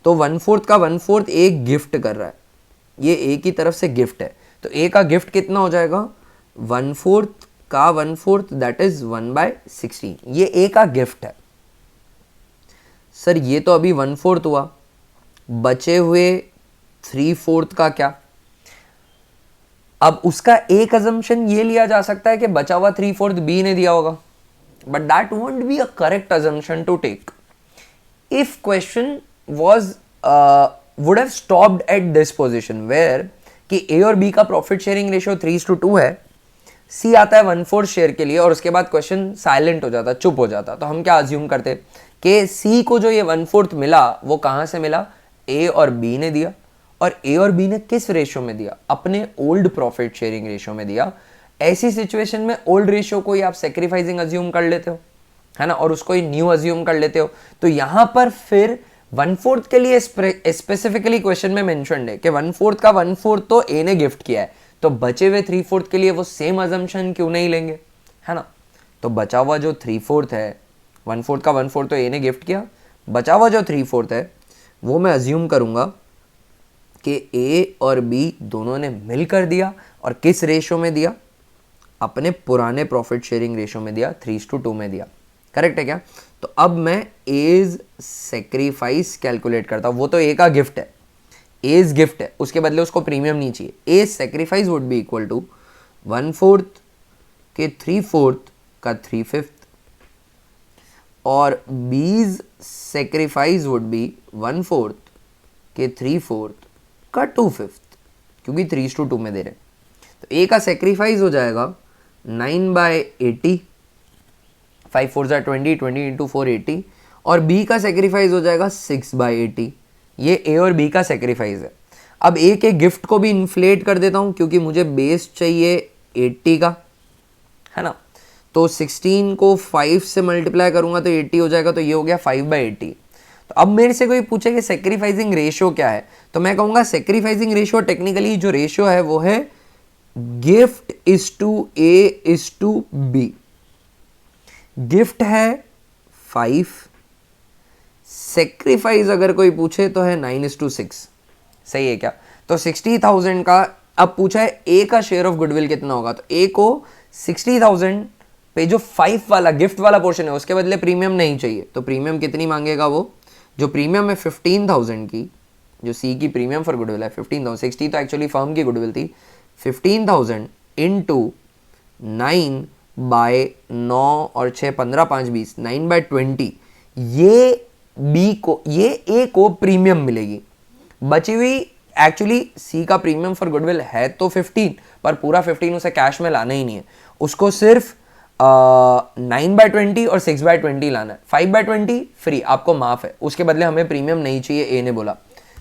तो 1/4 का 1/4 ए गिफ्ट कर रहा है, ये ए की तरफ से गिफ्ट है, तो ए का गिफ्ट कितना हो जाएगा, 1/4 का 1/4 दैट इज 1/16, ये ए का गिफ्ट है। सर ये तो अभी 1/4 हुआ, बचे हुए 3/4 का क्या। अब उसका एक अजम्पशन ये लिया जा सकता है कि बचा हुआ 3/4 बी ने दिया होगा, but that won't be a correct assumption to take. If question was would have stopped at this position where कि ए और बी का प्रॉफिट शेयरिंग रेशियो 3:2 है, सी आता है 1/4 शेयर के लिए और उसके बाद क्वेश्चन साइलेंट हो जाता, चुप हो जाता, तो हम क्या अज्यूम करते कि सी को जो ये 1/4 मिला वो कहां से मिला, ए और बी ने दिया, और ए और बी ने किस रेशियो में दिया, अपने ओल्ड प्रॉफिट शेयरिंग रेशियो में दिया। ऐसी सिचुएशन में ओल्ड रेशियो को ही आप सेक्रीफाइसिंग अज्यूम कर लेते हो, है ना, और उसको ही न्यू अज्यूम कर लेते हो। तो यहां पर फिर 1/4 के लिए स्पेसिफिकली क्वेश्चन में मेंशन है कि 1/4 का 1/4 तो ए ने गिफ्ट किया है, तो बचे हुए 3/4 के लिए वो सेम अजम्पशन क्यों नहीं लेंगे, है ना। तो बचा हुआ जो 3/4 है, 1/4 का 1/4 तो ए ने गिफ्ट किया, बचा हुआ जो 3/4 है वो मैं अज्यूम करूंगा कि ए और बी दोनों ने मिलकर दिया, और किस रेशो में दिया, अपने पुराने प्रॉफिट शेयरिंग रेशो में दिया, 3:2 में दिया। करेक्ट है क्या। तो अब मैं एज सेक्रीफाइस कैलकुलेट करता हूं। वो तो ए का गिफ्ट है, एज गिफ्ट है, उसके बदले उसको प्रीमियम नहीं चाहिए। As sacrifice would be equal to 1/4 के 3/4 का 3/5, और बीज सेक्रीफाइस वुड बी 1/4 के 3/4 का 2/5, क्योंकि 3:2 में दे रहे। तो ए का सेक्रीफाइस हो जाएगा 9/80, 5 4 20, 20 इंटू 4 80, और बी का सेक्रीफाइस हो जाएगा 6/80। ये ए और बी का सेक्रीफाइस है। अब ए के गिफ्ट को भी इन्फ्लेट कर देता हूं, क्योंकि मुझे बेस चाहिए 80 का, है ना। तो 16 को 5 से मल्टीप्लाई करूंगा तो 80 हो जाएगा, तो ये हो गया 5/80। तो अब मेरे से कोई पूछे कि सेक्रीफाइसिंग रेशियो क्या है, तो मैं कहूंगा सेक्रीफाइसिंग रेशियो टेक्निकली जो रेशियो है वो है gift is to A is to B. Gift है 5, सेक्रीफाइस अगर कोई पूछे तो है 9:6। सही है क्या। तो 60,000 का अब पूछा है ए का शेयर ऑफ गुडविल कितना होगा, तो ए को 60,000 पे जो 5 वाला गिफ्ट वाला पोर्शन है उसके बदले प्रीमियम नहीं चाहिए, तो प्रीमियम कितनी मांगेगा वो, जो प्रीमियम है 15,000 की, जो सी की प्रीमियम फॉर गुडविल है 15,000, 60 तो एक्चुअली फर्म की गुडविल थी, 15,000 इंटू 9/9 और 6 15 5 20, 9/20, ये बी को, ये ए को प्रीमियम मिलेगी। बची हुई एक्चुअली सी का प्रीमियम फॉर गुडविल है तो 15, पर पूरा 15 उसे कैश में लाना ही नहीं है, उसको सिर्फ 9/20 और 6/20 लाना है। 5/20 फ्री, आपको माफ है, उसके बदले हमें प्रीमियम नहीं चाहिए, ए ने बोला।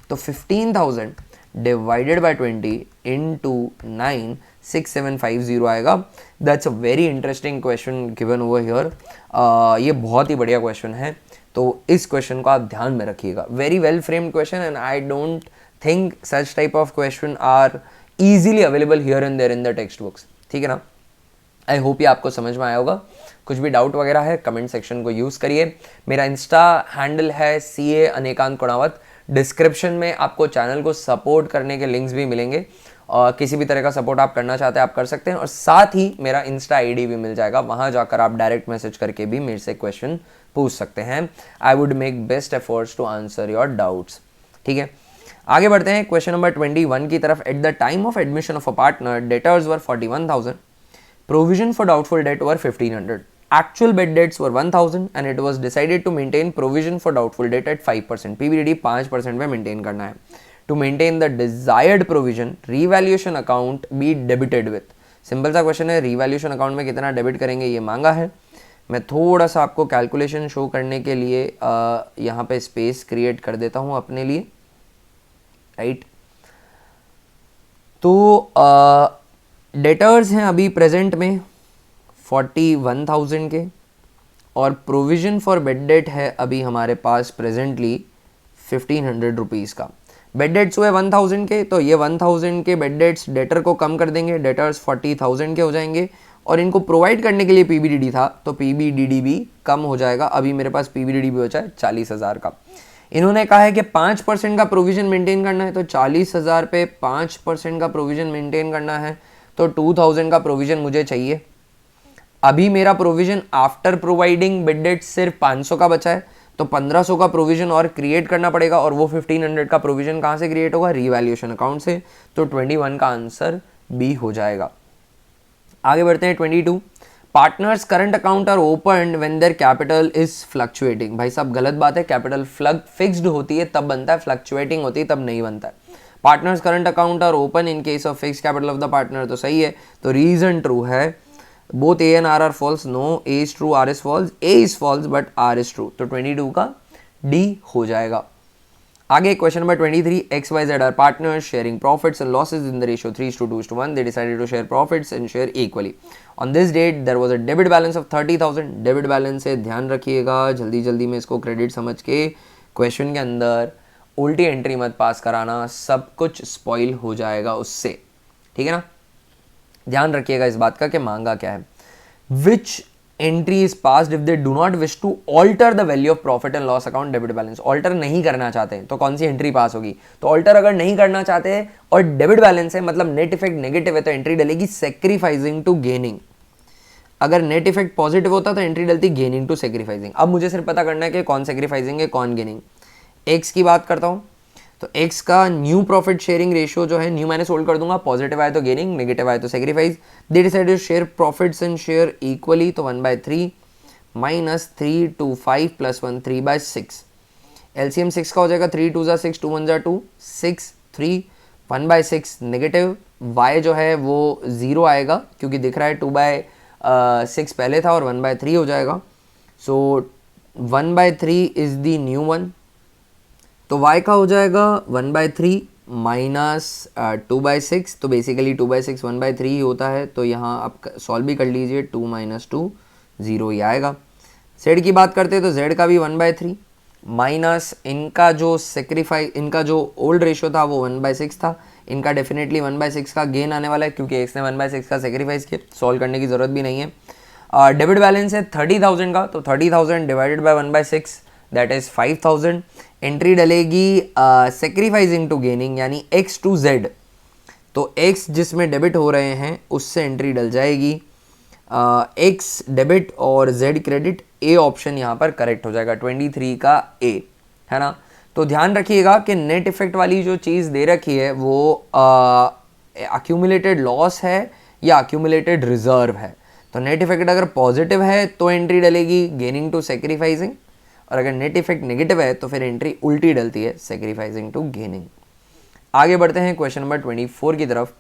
तो 15,000 डिवाइडेड बाय 20 इंटू 9, 6750 आएगा। That's a very interesting question given over here. ये बहुत ही बढ़िया क्वेश्चन है, तो इस क्वेश्चन को आप ध्यान में रखिएगा। Very well framed question, and I don't think such type of question are easily available here and there in the textbooks. ठीक है ना। आई होप ये आपको समझ में आया होगा। कुछ भी डाउट वगैरह है कमेंट सेक्शन को यूज़ करिए। मेरा इंस्टा हैंडल है CA अनेकांत कुणावत। डिस्क्रिप्शन में आपको चैनल को सपोर्ट करने के लिंक्स भी मिलेंगे, और किसी भी तरह का सपोर्ट आप करना चाहते हैं आप कर सकते हैं, और साथ ही मेरा इंस्टा ID भी मिल जाएगा, वहाँ जाकर आप डायरेक्ट मैसेज करके भी मेरे से क्वेश्चन पूछ सकते हैं। I would make best efforts to answer your doubts. ठीक है, आगे बढ़ते हैं क्वेश्चन नंबर 21 की तरफ। Eight the time of admission of a partner, debtors were 41,000, provision for doubtful debt were 1,500, actual bad debts were 1,000, and it was decided to maintain provision for doubtful debt at 5%, PBDD 5% में maintain करना है। To maintain the desired provision, revaluation account be debited with। Simple सा question है, revaluation account में कितना debit करेंगे ये मांगा है। मैं थोड़ा सा आपको कैलकुलेशन शो करने के लिए यहाँ पे स्पेस क्रिएट कर देता हूँ अपने लिए, राइट। तो डेटर्स हैं अभी प्रेजेंट में 41,000 के, और प्रोविज़न फॉर बेड डेट है अभी हमारे पास प्रेजेंटली 1,500 रुपीज़ का। बेड डेट्स हुए 1,000 के, तो ये 1,000 के बेड डेट्स डेटर को कम कर देंगे, डेटर्स 40,000 के हो जाएंगे, और इनको प्रोवाइड करने के लिए PBDD था तो PBDD भी कम हो जाएगा। अभी मेरे पास PBDD भी बचा है 40,000 का। इन्होंने कहा है कि 5% का प्रोविज़न मेंटेन करना है, तो 40,000 पे 5% का प्रोविज़न मेंटेन करना है, तो 2,000 का प्रोविज़न मुझे चाहिए। अभी मेरा provision after providing bed date सिर्फ 500 का बचा है, तो 1,500 का प्रोविज़न और क्रिएट करना पड़ेगा, और वो 1,500 का प्रोविज़न कहाँ से क्रिएट होगा, रीवैल्यूएशन अकाउंट से। तो 21 का आंसर बी हो जाएगा। आगे बढ़ते हैं 22। Partners current account are open when their capital is fluctuating. भाई साहब गलत बात है, कैपिटल फिक्स्ड होती है तब बनता है, फ्लक्चुएटिंग होती है तब नहीं बनता है। Partners current account are open in case of fix capital of the partner, तो सही है। तो रीजन ट्रू है। Both A and R are false, no A is true R is false, A is false but R is true, तो 22 का D हो जाएगा। आगे question number 23, X Y Z are partners sharing profits and losses in the ratio 3:2:1. They decided to share profits and share equally. On this date there was a debit balance of 30,000. Debit balance से ध्यान रखिएगा, जल्दी जल्दी में इसको credit समझ के question के अंदर उल्टी एंट्री मत पास कराना, सब कुछ स्पॉइल हो जाएगा उससे, ठीक है ना। ध्यान रखिएगा इस बात का कि मांगा क्या है। Which entry is passed if they do not wish to alter the value of profit and loss account debit balance. Alter नहीं करना चाहते हैं तो कौन सी एंट्री पास होगी? तो ऑल्टर अगर नहीं करना चाहते हैं और डेबिट बैलेंस है मतलब नेट इफेक्ट नेगेटिव है तो एंट्री डलेगी सेक्रीफाइसिंग टू गेनिंग। अगर नेट इफेक्ट पॉजिटिव होता तो एंट्री डलती गेनिंग टू सेक्रीफाइसिंग। अब मुझे सिर्फ पता करना है कि कौन सेक्रीफाइसिंग है कौन गेनिंग। एक्स की बात करता हूं तो एक्स का न्यू प्रॉफिट शेयरिंग रेशियो जो है, न्यू मैंने सोल्ड कर दूंगा, पॉजिटिव आए तो गेनिंग, नेगेटिव आए तो sacrifice. They decided to share profits and share equally, तो 1/3 माइनस 3 2 5 प्लस 1 3/6। एलसीएम 6 का हो जाएगा, 3 2 6 2 1 2 6 3 1/6 नेगेटिव। y जो है वो 0 आएगा क्योंकि दिख रहा है 2/6 पहले था और 1/3 हो जाएगा। सो 1/3 इज द न्यू वन, तो y का हो जाएगा 1/3 माइनस 2/6, तो बेसिकली 2/6 1/3 ही होता है, तो यहाँ आप सॉल्व भी कर लीजिए, 2 - 2 0 ही आएगा। z की बात करते हैं तो z का भी 1/3 माइनस इनका जो सेक्रीफाइस, इनका जो ओल्ड रेशियो था वो 1/6 था, इनका डेफिनेटली 1/6 का गेन आने वाला है क्योंकि x ने 1/6 का सेक्रीफाइस किया, सॉल्व करने की ज़रूरत भी नहीं है। डेबिट बैलेंस है 30,000 का, तो 30,000 divided by 1/6 that is 5,000। Entry डलेगी सेक्रीफाइसिंग टू गेनिंग यानी x टू z, तो x जिसमें डेबिट हो रहे हैं उससे एंट्री डल जाएगी x डेबिट और z क्रेडिट। ए ऑप्शन यहाँ पर करेक्ट हो जाएगा, 23 का ए, है ना। तो ध्यान रखिएगा कि नेट इफेक्ट वाली जो चीज़ दे रखी है वो अक्यूमुलेटेड लॉस है या अक्यूमुलेटेड रिजर्व है। तो नेट इफेक्ट अगर पॉजिटिव है तो एंट्री डलेगी गेनिंग टू सेक्रीफाइसिंग, और अगर नेट इफेक्ट नेगेटिव है तो फिर एंट्री उल्टी डलती है, सेक्रीफाइसिंग टू गेनिंग। आगे बढ़ते हैं क्वेश्चन नंबर 24 की तरफ।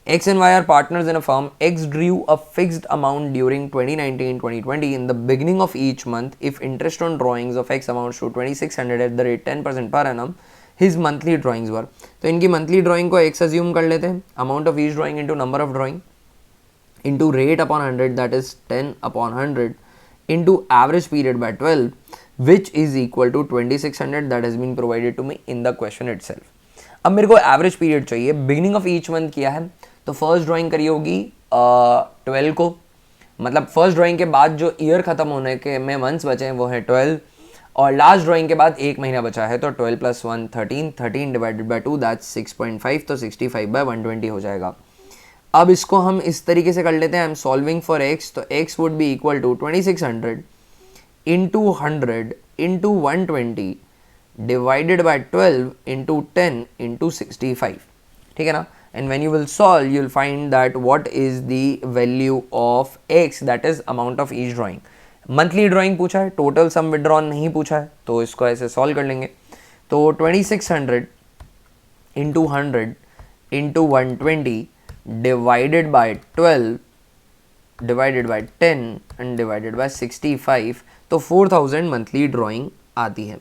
X and Y are partners in a firm. X drew a fixed amount during 2019-2020 in the beginning of each month. If interest on drawings of X amounts to 2,600 at the rate 10% per annum, his monthly drawings were. तो इनकी monthly drawing को X assume कर लेते हैं, amount of each drawing into number of drawing into rate upon 100 that is 10/100 into average period by 12 which is equal to 2,600 that has been provided to me in the question itself. अब मेरे को average period चाहिए, beginning of each month किया है तो first drawing करी होगी 12 को, मतलब फर्स्ट ड्राइंग के बाद जो ईयर खत्म होने के में मंथ्स बचे हैं वो है 12, और लास्ट ड्राइंग के बाद एक महीना बचा है तो 12 + 1 13, 13 डिवाइडेड बाय 2 दैट्स 6.5, तो 65/120 हो जाएगा। अब इसको हम इस तरीके से कर लेते हैं, I am solving for x, तो x would be equal to 2600 into 100 into 120 divided by 12 into 10 into 65, ठीक है ना। and when you will solve you will find that what is the value of x, that is amount of each drawing. Monthly drawing पूछा है, total sum withdrawn नहीं पूछा है, तो इसको ऐसे सॉल्व कर लेंगे। तो 2600 into 100 into 120 divided by 12 divided by 10 and divided by 65, तो 4000 मंथली ड्राइंग आती है।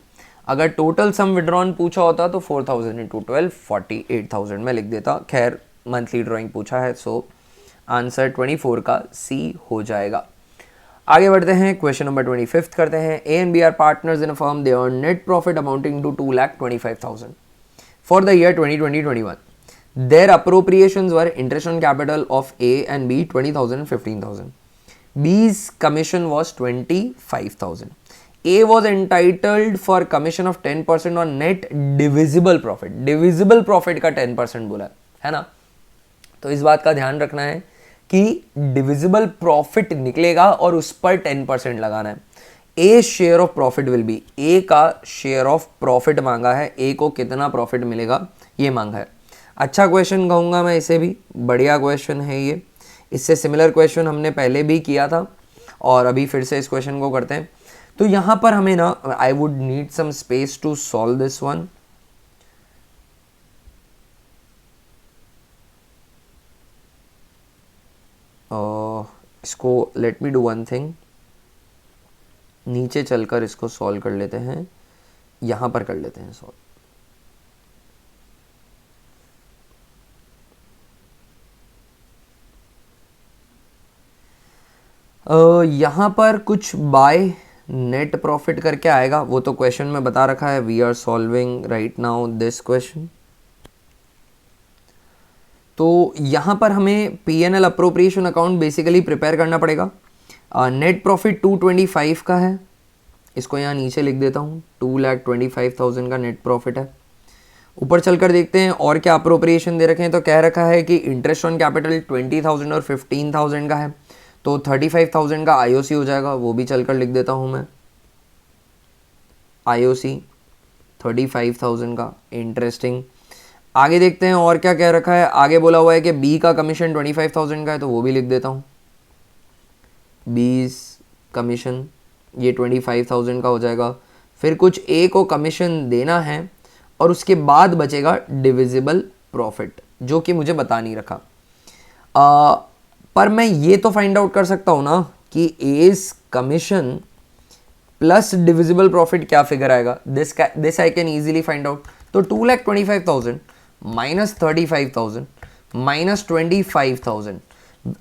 अगर टोटल सम विड्रॉन पूछा होता तो 4000 इंटू 12 48,000 में लिख देता, खैर मंथली ड्राइंग पूछा है, सो आंसर 24 का सी हो जाएगा। आगे बढ़ते हैं, क्वेश्चन नंबर 25 करते हैं। A and B are partners in a firm, they earn net profit amounting to 2,25,000 for the year 2020-21. Their appropriations were interest on capital of A and B 20,000 and 15,000. B's commission was 25,000. A was entitled for commission of 10% on net divisible profit. Divisible profit का 10% बोला है ना, तो इस बात का ध्यान रखना है कि डिविजिबल प्रॉफिट निकलेगा और उस पर 10% लगाना है। A share of profit will be, A का शेयर ऑफ प्रॉफिट मांगा है, ए को कितना प्रॉफिट मिलेगा ये मांगा है। अच्छा क्वेश्चन कहूँगा मैं इसे भी, बढ़िया क्वेश्चन है ये। इससे सिमिलर क्वेश्चन हमने पहले भी किया था और अभी फिर से इस क्वेश्चन को करते हैं। तो यहाँ पर हमें ना, I would need some space to solve this one. इसको let me do one thing, नीचे चलकर इसको सॉल्व कर लेते हैं, यहाँ पर कर लेते हैं सॉल्व। यहाँ पर कुछ बाय नेट प्रॉफिट करके आएगा, वो तो क्वेश्चन में बता रखा है. We are solving right now this question. तो यहाँ पर हमें P&L appropriation account basically prepare करना पड़ेगा. नेट प्रॉफिट 225 का है, इसको यहाँ नीचे लिख देता हूँ. 2,25,000 का नेट प्रॉफिट है. ऊपर चलकर देखते हैं और क्या अप्रोप्रिएशन दे रखे हैं. तो कह रखा है कि इंटरेस्ट ऑन कैपिटल 20,000 और 15,000 का है, तो 35,000 का IOC हो जाएगा, वो भी चलकर लिख देता हूँ मैं. IOC 35,000 का. इंटरेस्टिंग. आगे देखते हैं और क्या कह रखा है. आगे बोला हुआ है कि बी का कमीशन 25,000 का है, तो वो भी लिख देता हूँ. बीस कमीशन ये 25,000 का हो जाएगा. फिर कुछ ए को कमीशन देना है और उसके बाद बचेगा डिविजिबल प्रॉफिट, जो कि मुझे बता नहीं रखा. पर मैं ये तो फाइंड आउट कर सकता हूँ ना कि S commission plus divisible profit क्या फिगर आएगा. This I can easily find out. तो 2,25,000 minus 35,000 minus 25,000.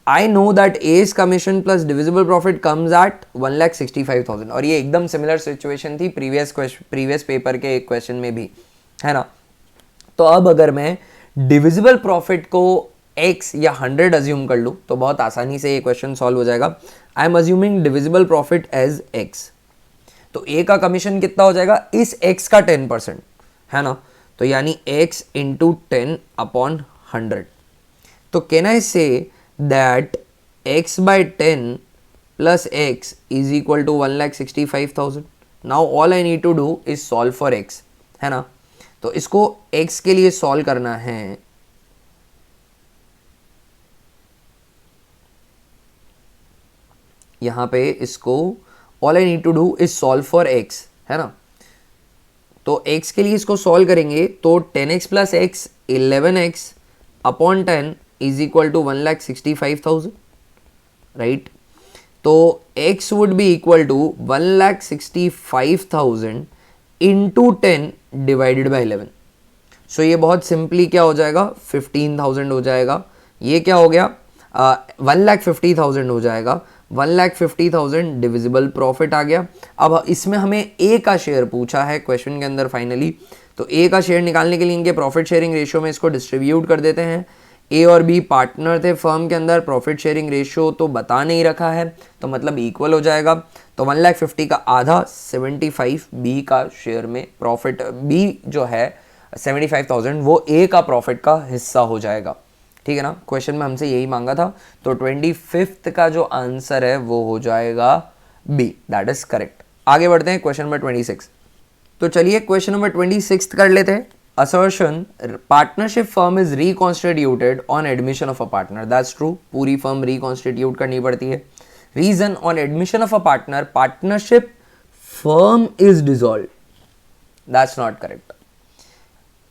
I know that A's commission plus divisible profit comes at 1,65,000. और ये एकदम सिमिलर सिचुएशन थी प्रीवियस पेपर के एक क्वेश्चन में भी, है ना. तो अब अगर मैं डिविजिबल प्रॉफिट को x या 100 अज्यूम कर लूँ तो बहुत आसानी से ये क्वेश्चन सॉल्व हो जाएगा. I am assuming divisible profit as x. तो a का कमीशन कितना हो जाएगा, इस x का 10%, है ना. तो यानी x इंटू 10 अपॉन 100. तो can I say that x by 10 plus x is equal to 1,65,000. Now all I need to do is solve for x, है ना. तो इसको x के लिए सॉल्व करना है. यहां पे इसको all I need to do is solve for x, है ना. तो x के लिए इसको सॉल्व करेंगे तो 10x plus x 11x upon 10 is equal to 1,65,000, right. तो x would be equal to 1,65,000 into 10 divided by 11. So ये बहुत सिंपली क्या हो जाएगा, 15,000 हो जाएगा. ये क्या हो गया, 1,50,000 हो जाएगा. 1,50,000 डिविजिबल प्रॉफिट आ गया. अब इसमें हमें ए का शेयर पूछा है क्वेश्चन के अंदर फाइनली. तो ए का शेयर निकालने के लिए इनके प्रॉफिट शेयरिंग रेशियो में इसको डिस्ट्रीब्यूट कर देते हैं. ए और बी पार्टनर थे फर्म के अंदर. प्रॉफिट शेयरिंग रेशियो तो बता नहीं रखा है, तो मतलब इक्वल हो जाएगा. तो 1,50,000 का आधा 75 बी का शेयर में प्रॉफिट, बी जो है 75,000 वो ए का प्रॉफिट का हिस्सा हो जाएगा. ठीक है ना. क्वेश्चन में हमसे यही मांगा था. तो 25th का जो आंसर है वो हो जाएगा बी. That is correct. आगे बढ़ते हैं क्वेश्चन नंबर 26. तो चलिए क्वेश्चन नंबर 26 कर लेते हैं. Assertion partnership firm is reconstituted on admission of a partner. That's true. पूरी फर्म रिकॉन्स्टिट्यूट करनी पड़ती है. Reason on admission of a partner partnership firm is dissolve. That's not correct.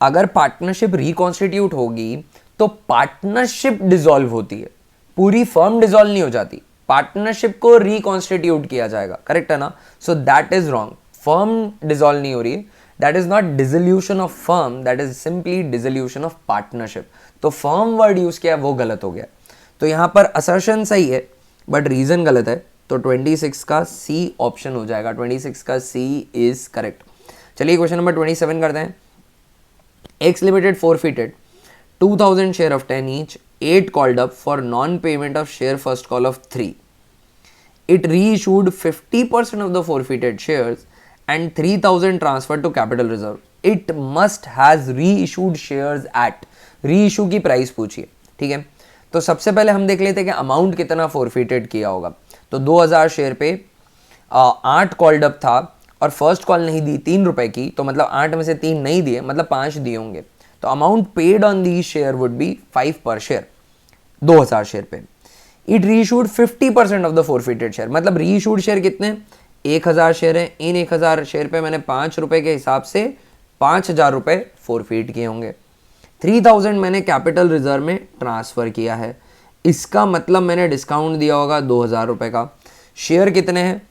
अगर पार्टनरशिप रिकॉन्स्टिट्यूट होगी तो पार्टनरशिप डिसॉल्व होती है, पूरी फर्म डिसॉल्व नहीं हो जाती. पार्टनरशिप को रिकॉन्स्टिट्यूट किया जाएगा, करेक्ट है ना. So that is wrong. Firm dissolve नहीं हो रही है. That is not dissolution of firm, that is simply dissolution of partnership. तो फर्म वर्ड यूज किया वो गलत हो गया. तो यहां पर असर्शन सही है बट रीजन गलत है. तो 26 का सी ऑप्शन हो जाएगा. 26 का सी इज करेक्ट. चलिए क्वेश्चन नंबर 27 करते हैं. X limited forfeited 2,000 share of 10 each, 8 called up for non-payment of share first call of 3. It reissued 50% of the forfeited shares and 3,000 transferred to capital reserve. It must has reissued shares at. reissue की price पूछिए, ठीक है. तो सबसे पहले हम देख लेते हैं कि अमाउंट कितना forfeited किया होगा. तो 2,000 शेयर पे 8 कॉल्ड अप था और फर्स्ट कॉल नहीं दी 3 रुपए की, तो मतलब 8 में से 3 नहीं दिए, मतलब 5 दिए होंगे. तो amount paid on the share would be 5 पर शेयर 2,000 शेयर पे. It reissued 50% of the forfeited share. मतलब रीइशूड शेयर कितने, 1,000 शेयर है. इन 1,000 शेयर पे मैंने 5 रुपए के हिसाब से 5,000 रुपए फोरफिट किए होंगे. 3,000 मैंने कैपिटल रिजर्व में ट्रांसफर किया है. इसका मतलब मैंने डिस्काउंट दिया होगा 2,000 रुपए का. शेयर कितने हैं,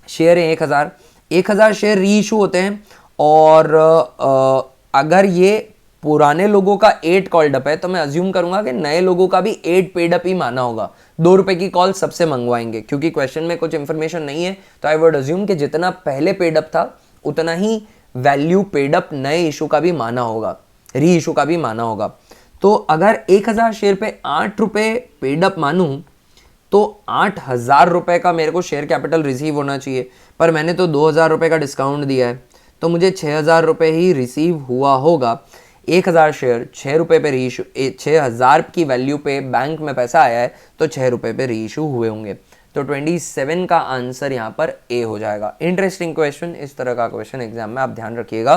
शेयर है 1,000 शेयर री इशू होते हैं. और अगर ये पुराने लोगों का 8 कॉल्ड अप है, तो मैं अज्यूम करूंगा कि नए लोगों का भी 8 पेड अप ही माना होगा। 2 रुपए की कॉल सबसे मंगवाएंगे, क्योंकि क्वेश्चन में कुछ इंफॉर्मेशन नहीं है, तो आई वुड अज्यूम कि जितना पहले पेड अप था उतना ही वैल्यू पेड अप नए इशू का भी माना होगा, री इशू का भी माना होगा। तो अगर 1000 शेयर पे 8 रुपए पेड अप मानूं तो 8000 रुपए का मेरे को शेयर कैपिटल रिसीव होना चाहिए, पर मैंने तो 2000 रुपए का डिस्काउंट दिया है, तो मुझे 6000 रुपए ही रिसीव हुआ होगा। 1000 शेयर 6 रुपए पे री इशू, 6000 की वैल्यू पे बैंक में पैसा आया है, तो 6 रुपए पे री इशू हुए होंगे। तो 27 का आंसर यहाँ पर ए हो जाएगा। इंटरेस्टिंग क्वेश्चन, इस तरह का क्वेश्चन एग्जाम में आप ध्यान रखिएगा,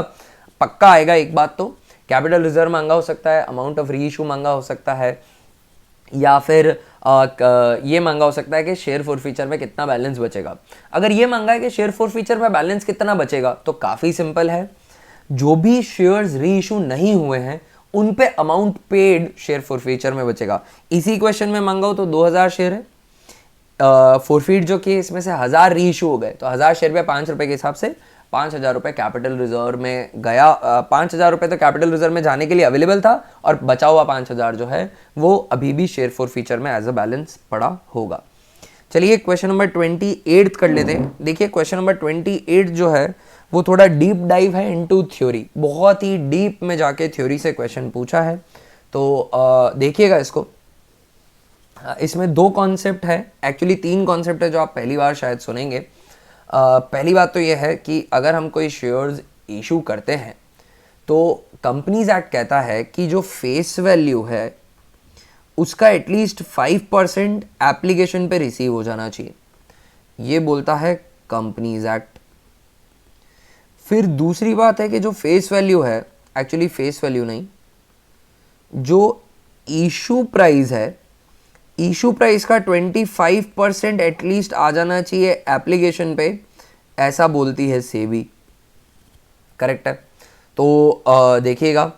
पक्का आएगा। एक बात तो कैपिटल रिजर्व मांगा हो सकता है, अमाउंट ऑफ री इशू मांगा हो सकता है, या फिर ये मांगा हो सकता है कि शेयर फॉरफीचर में कितना बैलेंस बचेगा। अगर ये मांगा है कि शेयर फॉरफीचर में बैलेंस कितना बचेगा, तो काफ़ी सिंपल है, जो भी शेयर्स री इशू नहीं हुए हैं उन पे अमाउंट पेड शेयर फॉरफीचर में बचेगा। इसी क्वेश्चन में मांगा हो तो 2000 शेयर है, फॉरफीट जो कि इसमें से 1000 री इशू हो गए, तो 1000 शेयर पे 5 रुपए के हिसाब से 5000 रुपए कैपिटल रिजर्व में गया। 5000 रुपए तो कैपिटल रिजर्व में जाने के लिए अवेलेबल था, और बचा हुआ 5000 जो है वो अभी भी शेयर फॉरफीचर में एज अ बैलेंस पड़ा होगा। चलिए क्वेश्चन नंबर 28 कर लेते हैं। देखिए क्वेश्चन नंबर 28 जो है वो थोड़ा डीप डाइव है इनटू थ्योरी, बहुत ही डीप में जाके थ्योरी से क्वेश्चन पूछा है। तो देखिएगा इसको, इसमें 2 कॉन्सेप्ट है, एक्चुअली 3 कॉन्सेप्ट है जो आप पहली बार शायद सुनेंगे। पहली बात तो यह है कि अगर हम कोई शेयर्स इशू करते हैं तो कंपनीज एक्ट कहता है कि जो फेस वैल्यू है उसका एटलीस्ट 5% एप्लीकेशन पे रिसीव हो जाना चाहिए, ये बोलता है कंपनीज एक्ट। फिर दूसरी बात है कि जो फेस वैल्यू है, एक्चुअली फेस वैल्यू नहीं, जो इशू प्राइस है, इशू प्राइस का 25% एटलीस्ट आ जाना चाहिए एप्लीकेशन पे, ऐसा बोलती है सेबी। करेक्ट है। तो देखिएगा,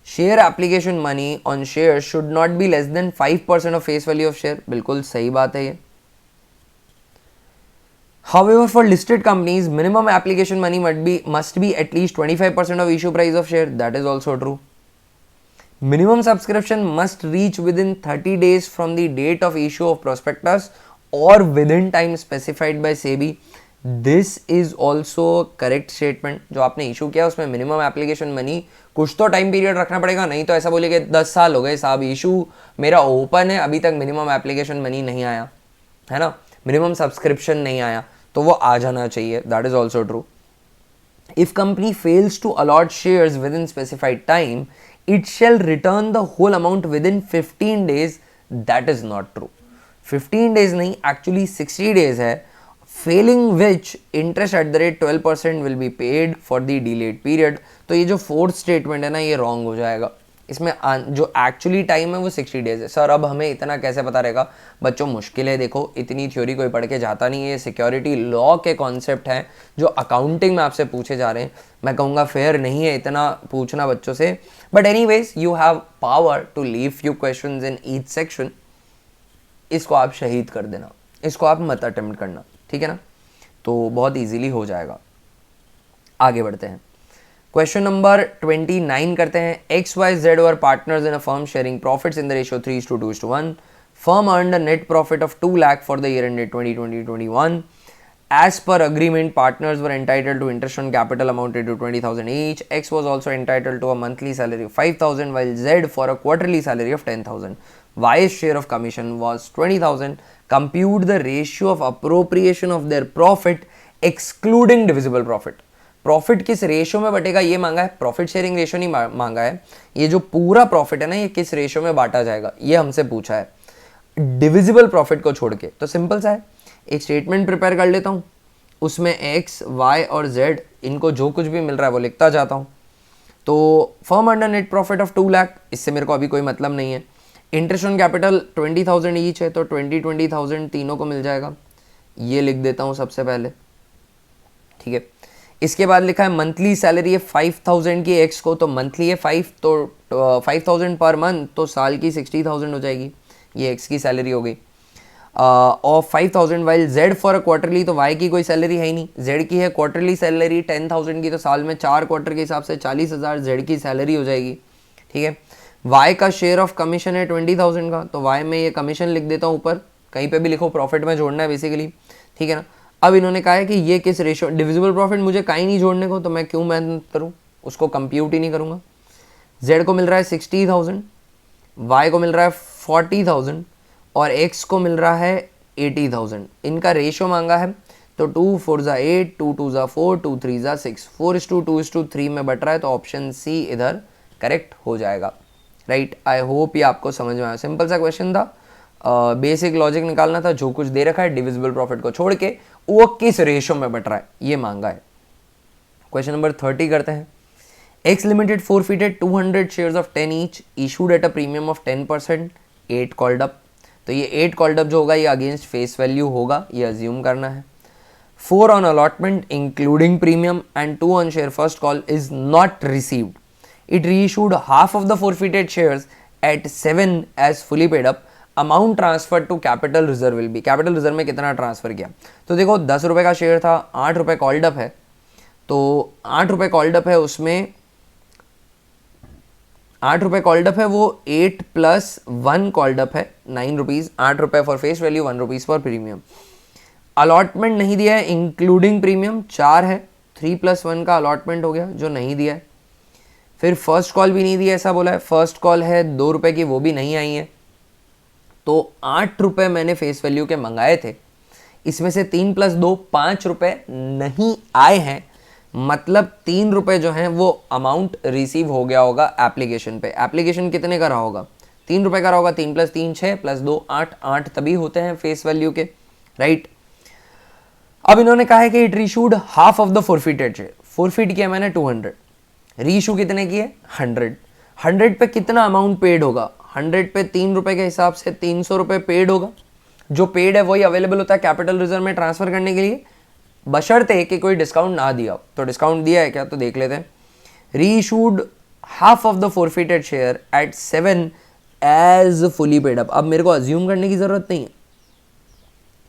share application money on share should not be less than 5% of face value of share, बिल्कुल सही बात है ये। However, for listed companies, minimum application money must be at least 25% of issue price of share. That is also true. Minimum subscription must reach within 30 days from the date of issue of prospectus or within time specified by SEBI. This is also correct statement. जो आपने issue किया उसमें minimum application money कुछ तो time period रखना पड़ेगा, नहीं तो ऐसा बोलिए कि 10 साल हो गए साहब, इशू मेरा ओपन है, अभी तक मिनिमम एप्लीकेशन मनी नहीं आया है ना, मिनिमम सब्सक्रिप्शन नहीं आया, तो वो आ जाना चाहिए। That is also true. If company fails to allot shares within specified time, it shall return the whole amount within 15 days. That is not true. 15 days नहीं, एक्चुअली 60 डेज है, failing which interest at the rate 12% will be paid for the delayed period. तो ये जो fourth statement है ना, ये wrong हो जाएगा। इसमें जो एक्चुअली टाइम है वो 60 डेज है। सर अब हमें इतना कैसे पता रहेगा? बच्चों मुश्किल है, देखो इतनी थ्योरी कोई पढ़ के जाता नहीं है, ये सिक्योरिटी लॉ के कॉन्सेप्ट हैं जो अकाउंटिंग में आपसे पूछे जा रहे हैं। मैं कहूँगा फेयर नहीं है इतना पूछना बच्चों से, but anyways you have power to leave few questions in each section. इसको आप शहीद कर देना, इसको आप मत अटेम्प्ट करना, ठीक है ना, तो बहुत ईजिली हो जाएगा। आगे बढ़ते हैं, क्वेश्चन नंबर 29 करते हैं। XYZ were partners in a firm sharing profits in the ratio 3:2:1. Firm earned a net profit of 2 lakh for the year ended 2020-21. As per agreement, partners were entitled to interest on capital amounted to 20,000 each. X was also entitled to a monthly salary of 5,000 while Z for a quarterly salary of 10,000. Y's share of commission was 20,000. Compute the ratio of appropriation of their profit excluding divisible profit. Profit किस ratio में बटेगा ये मांगा है, profit sharing ratio नहीं मांगा है। ये जो पूरा प्रॉफिट है ना, ये किस रेशियो में बांटा जाएगा ये हमसे पूछा है, डिविजिबल प्रॉफिट को छोड़ के। तो सिंपल सा है, एक स्टेटमेंट प्रिपेयर कर लेता हूँ, उसमें एक्स वाई और जेड इनको जो कुछ भी मिल रहा है वो लिखता जाता हूँ। तो firm under net profit of 2 lakh, इससे मेरे को अभी कोई मतलब नहीं है। इंटरेस्ट ऑन कैपिटल 20,000 ईच है, तो 20,000 तीनों को मिल जाएगा, ये लिख देता हूँ सबसे पहले, ठीक है। इसके बाद लिखा है मंथली सैलरी है 5,000 की एक्स को, तो मंथली है 5, तो 5,000 पर मंथ, तो साल की 60,000 हो जाएगी, ये एक्स की सैलरी हो गई। और 5,000 while Z for a quarterly, तो वाई की कोई सैलरी है ही नहीं, जेड की है क्वार्टरली सैलरी 10,000 की, तो साल में 4 क्वार्टर के हिसाब से 40,000 जेड की सैलरी हो जाएगी, ठीक है। वाई का शेयर ऑफ कमीशन है 20,000 का, तो वाई में ये कमीशन लिख देता हूँ ऊपर, कहीं पे भी लिखो, प्रॉफिट में जोड़ना है बेसिकली, ठीक है ना। अब इन्होंने कहा है कि ये किस रेशियो, डिविजिबल प्रॉफिट मुझे कहीं नहीं जोड़ने को, तो मैं क्यों मेहनत करूँ, उसको कंप्यूट ही नहीं करूँगा। जेड को मिल रहा है 60,000, वाई को मिल रहा है 40,000 और एक्स को मिल रहा है 80,000। इनका रेशियो मांगा है, तो 2 4 ज़ा 8, 2 2 ज़ा 4, 2 3 ज़ा 6, 4:2:3 में बट रहा है, तो ऑप्शन सी इधर करेक्ट हो जाएगा, राइट। आई होप ये आपको समझ में आया, सिंपल सा क्वेश्चन था, बेसिक लॉजिक निकालना था, जो कुछ दे रखा है डिविजिबल प्रॉफिट को छोड़ के वो किस रेशियो में बट रहा है ये मांगा है। क्वेश्चन नंबर 30 करते हैं। X Limited forfeited 200 shares of 10 each issued at a premium of 10%, 8 called up। तो ये 8 called up जो होगा ये अगेंस्ट फेस वैल्यू होगा, ये अज्यूम करना है। 4 on allotment including premium and 2 on share first call is not received. It reissued half of the forfeited shares at 7 as fully paid up. Amount transfer to capital reserve will be, capital reserve में कितना transfer किया, तो देखो 10 रुपये का share था, 8 रुपये called up है, तो 8 रुपये कॉल्ड अप है, उसमें 8 रुपये कॉल्ड अप है, वो 8 + 1 कॉल्ड अप है 9 रुपीज़, 8 रुपये for face value, 1 rupees for premium. Allotment नहीं दिया है इंक्लूडिंग प्रीमियम, 4 है, 3 + 1 का अलॉटमेंट हो गया जो नहीं दिया है। फिर फर्स्ट कॉल भी नहीं दिया, ऐसा बोला है, फर्स्ट कॉल है 2 रुपये की, वो भी नहीं आई है। तो 8 रुपये मैंने फेस वैल्यू के मंगाए थे, इसमें से 3 + 2 5 रुपये नहीं आए हैं, मतलब 3 रुपये जो हैं वो अमाउंट रिसीव हो गया होगा एप्लीकेशन पे। एप्लीकेशन कितने का रहा होगा, 3 रुपये का रहा होगा, 3 + 3 6 + 2 8, 8 तभी होते हैं फेस वैल्यू के, राइट। अब इन्होंने कहा है कि it reissued half of the forfeited share, forfeit किया मैंने 200, रीशू कितने किए 100, 100 पे कितना अमाउंट पेड होगा, 100 पे 3 रुपये के हिसाब से 300 रुपये पेड होगा, जो पेड है वही अवेलेबल होता है कैपिटल रिजर्व में ट्रांसफर करने के लिए, बशर्ते कि कोई डिस्काउंट ना दिया हो। तो डिस्काउंट दिया है क्या, तो देख लेते हैं। Reissued half of the forfeited share at 7 as fully paid up. अब मेरे को अज्यूम करने की जरूरत नहीं है,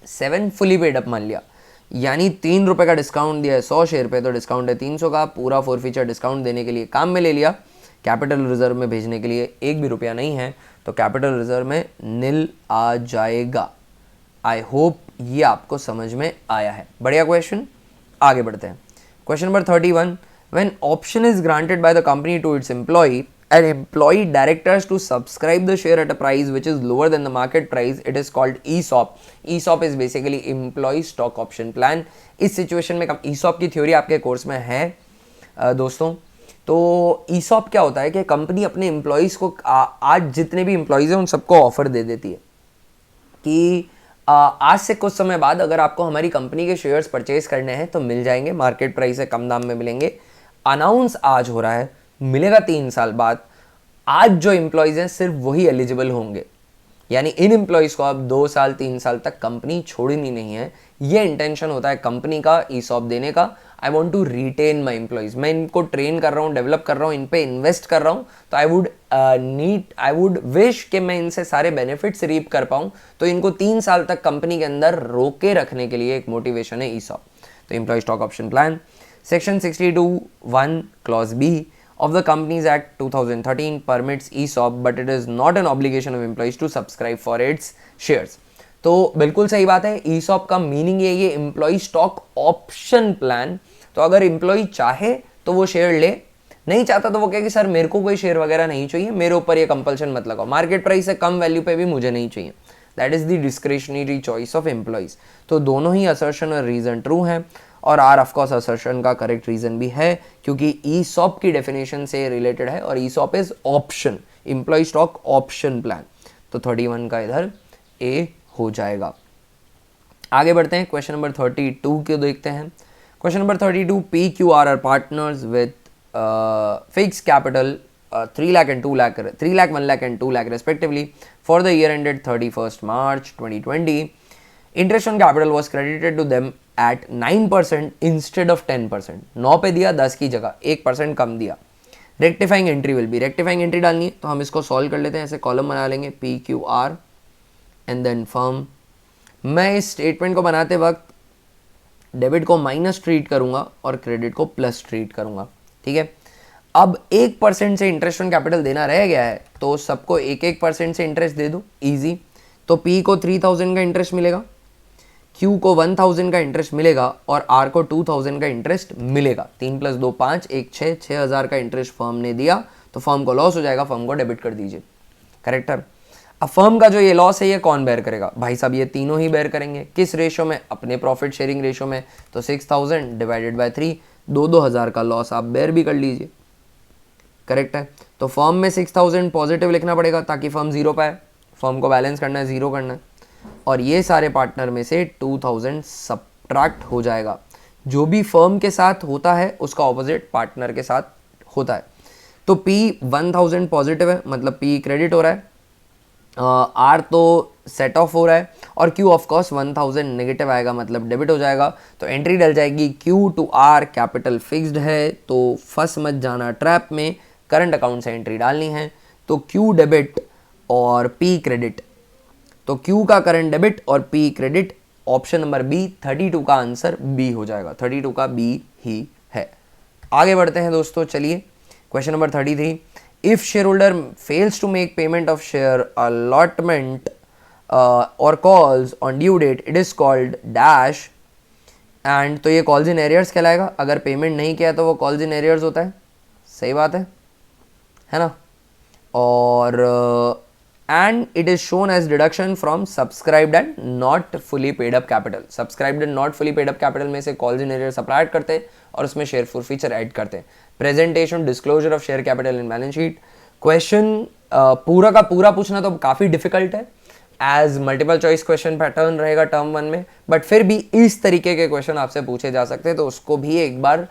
7 फुली पेड अप मान लिया, यानी 3 रुपये का डिस्काउंट दिया है 100 शेयर पे, तो डिस्काउंट है 300 का, पूरा फोरफीचर डिस्काउंट देने के लिए काम में ले लिया, कैपिटल रिजर्व में भेजने के लिए 1 भी रुपया नहीं है, तो कैपिटल रिजर्व में नील आ जाएगा। आई होप ये आपको समझ में आया है। बढ़िया क्वेश्चन, आगे बढ़ते हैं। Question number 31, when option is granted by the company to its employee and employee directors to subscribe the share at a price which is lower than the market price, it is called ESOP. ESOP is basically employee stock option plan. इस situation में ESOP की theory आपके course में है दोस्तों। तो ESOP क्या होता है कि कंपनी अपने एम्प्लॉयज़ को आज जितने भी एम्प्लॉयज़ हैं उन सबको ऑफर दे देती है कि आज से कुछ समय बाद अगर आपको हमारी कंपनी के शेयर्स परचेज करने हैं तो मिल जाएंगे, मार्केट प्राइस से कम दाम में मिलेंगे। अनाउंस आज हो रहा है, मिलेगा 3 साल बाद। आज जो एम्प्लॉयज़ हैं सिर्फ वही एलिजिबल होंगे, यानी इन एम्प्लॉयज़ को अब 2 साल 3 साल तक कंपनी छोड़नी नहीं है। ये इंटेंशन होता है कंपनी का ESOP देने का। I want to retain my employees, मैं इनको ट्रेन कर रहा हूँ, डेवलप कर रहा हूँ, इन पे इन्वेस्ट कर रहा हूँ, तो आई वुड विश कि मैं इनसे सारे बेनिफिट्स रीप कर पाऊँ। तो इनको 3 साल तक कंपनी के अंदर रोके रखने के लिए एक मोटिवेशन है ESOP। तो employee stock option plan section 62(1) clause B of the Companies Act 2013 permits ESOP, but it is not an obligation of employees to subscribe for its shares. तो बिल्कुल सही बात है, ESOP का मीनिंग ये एम्प्लॉय स्टॉक ऑप्शन प्लान। तो अगर employ चाहे तो वो शेयर ले, नहीं चाहता तो वो कहे कि सर मेरे को कोई शेयर वगैरह नहीं चाहिए, मेरे ऊपर ये कंपल्शन मत लगाओ, मार्केट प्राइस से कम वैल्यू पे भी मुझे नहीं चाहिए। That is the discretionary choice of employees. तो दोनों ही असर्शन और रीजन ट्रू हैं, और आर ऑफकोर्स असर्शन का करेक्ट रीजन भी है क्योंकि ESOP की डेफिनेशन से रिलेटेड है, और ESOP is option, employee stock option plan. तो 31 का इधर A हो जाएगा। आगे बढ़ते हैं, क्वेश्चन नंबर 32 को देखते हैं। Question number 32, PQR are partners with fix capital 3 lakh and 2 lakh, 3 lakh, 1 lakh and 2 lakh respectively for the year ended 31st March 2020. Interest on capital was credited to them at 9% instead of 10%. 9 पे दिया, 10 की जगह 1% कम दिया। Rectifying entry will be, rectifying entry डालनी है तो हम इसको सॉल्व कर लेते हैं। ऐसे कॉलम बना लेंगे PQR एंड देन फर्म। मैं इस स्टेटमेंट को बनाते वक्त डेबिट को माइनस ट्रीट करूंगा और क्रेडिट को प्लस ट्रीट करूंगा, ठीक है। अब 1% से इंटरेस्ट ऑन कैपिटल देना रह गया है, तो सबको 1-1% से इंटरेस्ट दे दो, इजी। तो P को 3000 का इंटरेस्ट मिलेगा, Q को 1000 का इंटरेस्ट मिलेगा और R को 2000 का इंटरेस्ट मिलेगा। 3 + 2 5, 1 6, 6000 का इंटरेस्ट फर्म ने दिया, तो फर्म को लॉस हो जाएगा, फर्म को डेबिट कर दीजिए। करेक्ट है। अब फर्म का जो ये लॉस है ये कौन बेयर करेगा? भाई साहब ये तीनों ही बेयर करेंगे। किस रेशो में? अपने प्रॉफिट शेयरिंग रेशो में। तो 6000 डिवाइडेड बाय 3, 2-2000 का लॉस आप बेयर भी कर लीजिए। करेक्ट है। तो फर्म में 6000 पॉजिटिव लिखना पड़ेगा ताकि फर्म जीरो पाए, फर्म को बैलेंस करना है, जीरो करना है। और ये सारे पार्टनर में से 2000 सब्ट्रैक्ट हो जाएगा। जो भी फर्म के साथ होता है उसका ऑपोजिट पार्टनर के साथ होता है। तो P 1000 पॉजिटिव है, मतलब P क्रेडिट हो रहा है, R तो सेट ऑफ हो रहा है, और Q ऑफ कोर्स 1000 नेगेटिव आएगा, मतलब डेबिट हो जाएगा। तो एंट्री डल जाएगी Q to R, capital fixed है, तो फंस मत जाना ट्रैप में, करंट अकाउंट से एंट्री डालनी है। तो Q डेबिट और P क्रेडिट, तो Q का करंट डेबिट और P credit, option number B 32 का आंसर बी हो जाएगा। 32 का बी ही है। आगे बढ़ते हैं दोस्तों, चलिए question number 33। If share holder fails to make payment of share allotment और calls on due date, it is called dash and, तो ये कॉल्स इन एरियर्स कहलाएगा। अगर पेमेंट नहीं किया तो वो कॉल्स इन एरियर्स होता है, सही बात है ना। और and it is shown as deduction from subscribed and not fully paid up capital. Subscribed and not fully paid up capital में से कॉल्स इन एरियर सप्लाइड करते हैं और उसमें शेयर फॉर फीचर ऐड करते हैं। Presentation disclosure of share capital in balance sheet. Question पूरा का पूरा पूछना तो काफी डिफिकल्ट है, as multiple choice question pattern रहेगा टर्म 1 में, बट फिर भी इस तरीके के क्वेश्चन आपसे पूछे जा सकते हैं, तो उसको भी एक बार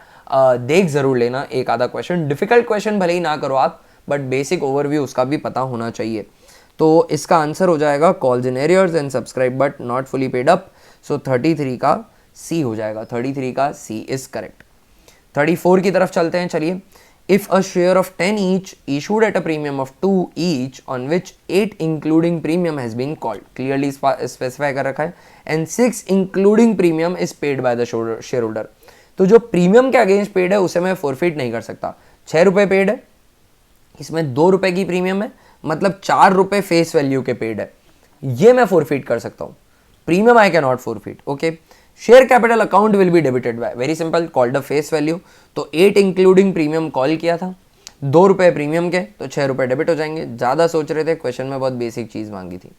देख जरूर लेना। एक आधा क्वेश्चन, डिफिकल्ट क्वेश्चन भले ही ना करो आप, बट बेसिक ओवरव्यू उसका भी पता होना चाहिए। तो इसका आंसर हो जाएगा calls in arrears and subscribe but not fully paid up. So 33 का सी हो जाएगा, 33 का सी इज करेक्ट। 34 की तरफ चलते हैं, चलिए। If a share of 10 each issued at a premium of 2 each on which 8 including premium has been called, clearly specify कर रखा है, and 6 including premium is paid by the shareholder. तो जो प्रीमियम के अगेंस्ट पेड है उसे मैं forfeit नहीं कर सकता। 6 रुपए पेड है, इसमें 2 रुपए की प्रीमियम है, मतलब 4 रुपए फेस वैल्यू के पेड है, ये मैं फोरफिट कर सकता हूं। Premium I can not forfeit. Okay, share capital account will be debited bye, very simple, called a face value. तो 8 इंक्लूडिंग प्रीमियम कॉल किया था, 2 रुपए प्रीमियम के, तो 6 रुपए डेबिट हो जाएंगे। ज्यादा सोच रहे थे, क्वेश्चन में बहुत बेसिक चीज मांगी थी,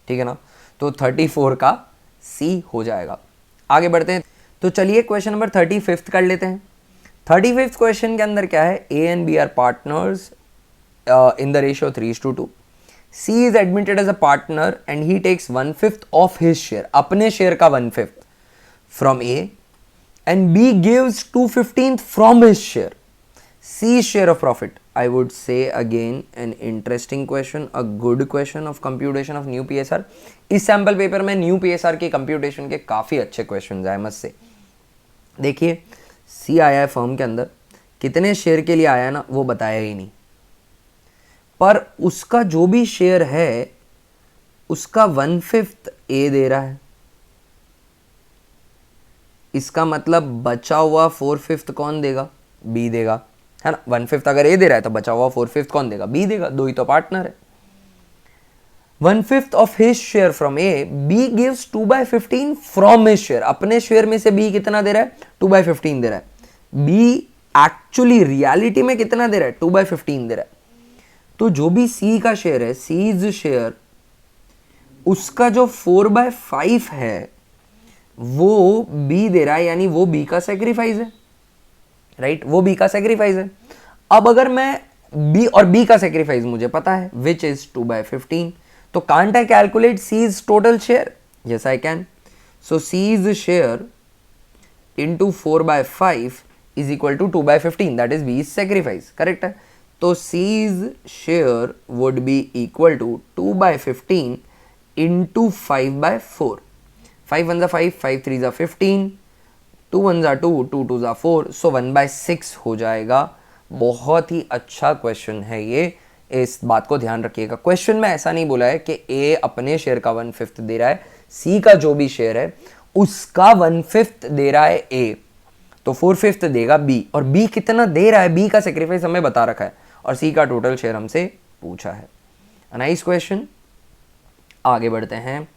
ठीक है ना। तो 34 का सी हो जाएगा। आगे बढ़ते हैं, तो चलिए क्वेश्चन नंबर 35 कर लेते हैं। 35 क्वेश्चन के अंदर क्या है, A and B are partners in the ratio 3:2. C is admitted as a partner and he takes 1/5 of his share, अपने शेयर का 1/5 from A, and B gives 2/15 from his share. C's share of profit. I would say again an interesting question, a good question of computation of new PSR. इस sample paper में new PSR की computation के काफी अच्छे question आए मुझसे। देखिए C आया है फर्म के अंदर, कितने शेयर के लिए आया ना वो बताया ही नहीं, पर उसका जो भी शेयर है उसका 1/5 ए दे रहा है। इसका मतलब बचा हुआ 4/5 कौन देगा? बी देगा, है ना। 1/5 अगर ए दे रहा है तो बचा हुआ 4/5 कौन देगा? बी देगा, दो ही तो पार्टनर है। 1/5 of his share from A, B gives 2/15 from his share. अपने शेयर में से बी कितना दे रहा है? 2/15 दे रहा है। बी एक्चुअली रियलिटी में कितना दे रहा है? 2/15 दे रहा है। तो जो भी सी का शेयर है, सीज शेयर, उसका जो 4/5 है वो बी दे रहा है, यानी वो बी का सेक्रीफाइस है, राइट, वो बी का सेक्रीफाइस है। अब अगर मैं बी और बी का सेक्रीफाइस मुझे पता है विच इज 2/15, तो can't I calculate C's total share? Yes I can. So C's share into 4/5 is equal to 2/15, that is B sacrifice, correct है। तो C's share would be equal to 2/15 into 5/4. 5 1 5, 5 3 15, 2 1 2, 2 2 4, so 1/6 हो जाएगा। बहुत ही अच्छा question है ये, इस बात को ध्यान रखिएगा। क्वेश्चन में ऐसा नहीं बोला है कि A अपने शेयर का 1/5 दे रहा है, C का जो भी शेयर है उसका 1/5 दे रहा है A। तो 4/5 देगा बी, और बी कितना दे रहा है, बी का सेक्रीफाइस हमें बता रखा है, और सी का टोटल शेयर हमसे पूछा है। Nice question. आगे बढ़ते हैं।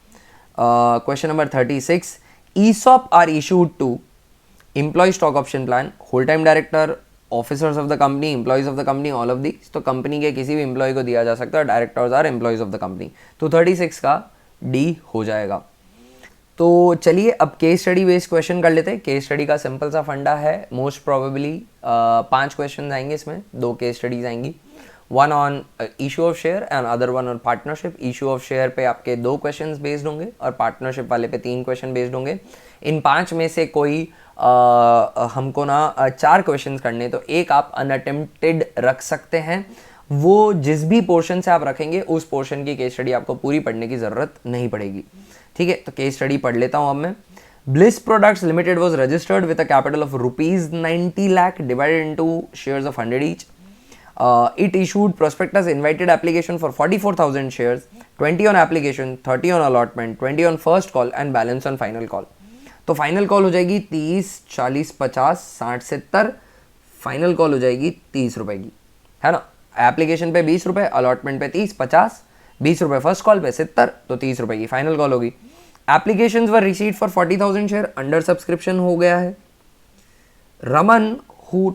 Question number 36, ESOP are issued to employee stock option plan, whole time director, officers of the company, employees of the company, all of these. तो कंपनी के किसी भी एम्प्लॉय को दिया जा सकता है, directors are employees of the company. तो 36 का डी हो जाएगा। तो चलिए अब केस स्टडी बेस्ड क्वेश्चन कर लेते हैं। केस स्टडी का सिंपल सा फंडा है, मोस्ट प्रोबेबली 5 क्वेश्चन आएंगे इसमें, 2 केस स्टडीज आएंगी, one on issue of share and other one on partnership. Issue of share पे आपके 2 क्वेश्चंस बेस्ड होंगे और पार्टनरशिप वाले पे 3 क्वेश्चन बेस्ड होंगे। इन 5 में से कोई हमको ना 4 क्वेश्चंस करने, तो एक आप अनअटेम्प्टेड रख सकते हैं। वो जिस भी पोर्शन से आप रखेंगे उस पोर्शन की केस स्टडी आपको पूरी पढ़ने की जरूरत नहीं पड़ेगी। ठीक है, तो केस स्टडी पढ़ लेता हूं अब मैं। Bliss products limited was registered with a capital of ₹90 lakh divided into shares of 100 each. It issued prospectus invited application for 44,000 shares, 20 on application, 30 on allotment, 20 on first call and balance on final call. तो final call हो जाएगी 30, 40, 50, 60, 70, final call हो जाएगी 30 रुपए की, है ना। Application पे 20 रुपए, अलॉटमेंट पे 30, 50, 20 रुपए फर्स्ट कॉल पे 70, तो 30 रुपए की फाइनल कॉल होगी। Applications were received for 40,000 share, under subscription हो गया है। Raman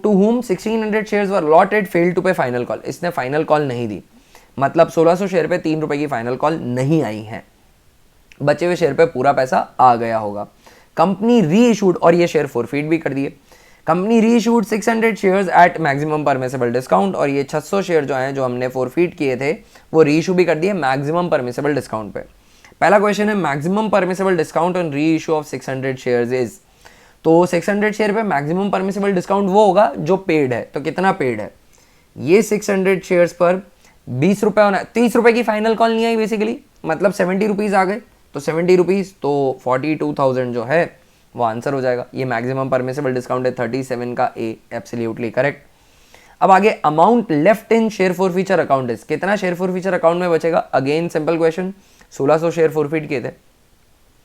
to whom 1600 shares were allotted failed to pay final call, इसने फाइनल कॉल नहीं दी, मतलब 1600 शेयर पे 3 रुपए की फाइनल कॉल नहीं आई है, बचे हुए शेयर पे पूरा पैसा आ गया होगा। कंपनी री इशूड, और ये शेयर फॉरफीट भी कर दिए। कंपनी री issued 600 shares at maximum permissible discount, और ये 600 शेयर जो हैं जो हमने फॉरफीट किए थे वो री इशू भी कर दिए मैक्सिमम परमिसेबल डिस्काउंट पे। पहला क्वेश्चन है मैक्सिमम परमिसेबल डिस्काउंट ऑन री इशू ऑफ 600 शेयर्स इज, तो 600 शेयर पे मैक्सिमम परमिसेबल डिस्काउंट वो होगा जो पेड है। तो कितना पेड है, ये 600 शेयर्स पर 20 रुपए होना, 30 रुपए की फाइनल कॉल नहीं आई बेसिकली, मतलब 70 रुपीज आ गए, तो 70 रुपीज तो 42,000 जो है वो आंसर हो जाएगा। ये मैक्सिमम परमिसेबल डिस्काउंट है 37 का ए, एब्सोल्युटली करेक्ट। अब आगे amount left in share for future account is, कितना शेयर फॉर फ्यूचर अकाउंट में बचेगा, again simple question. 1600 share forfeit किए थे,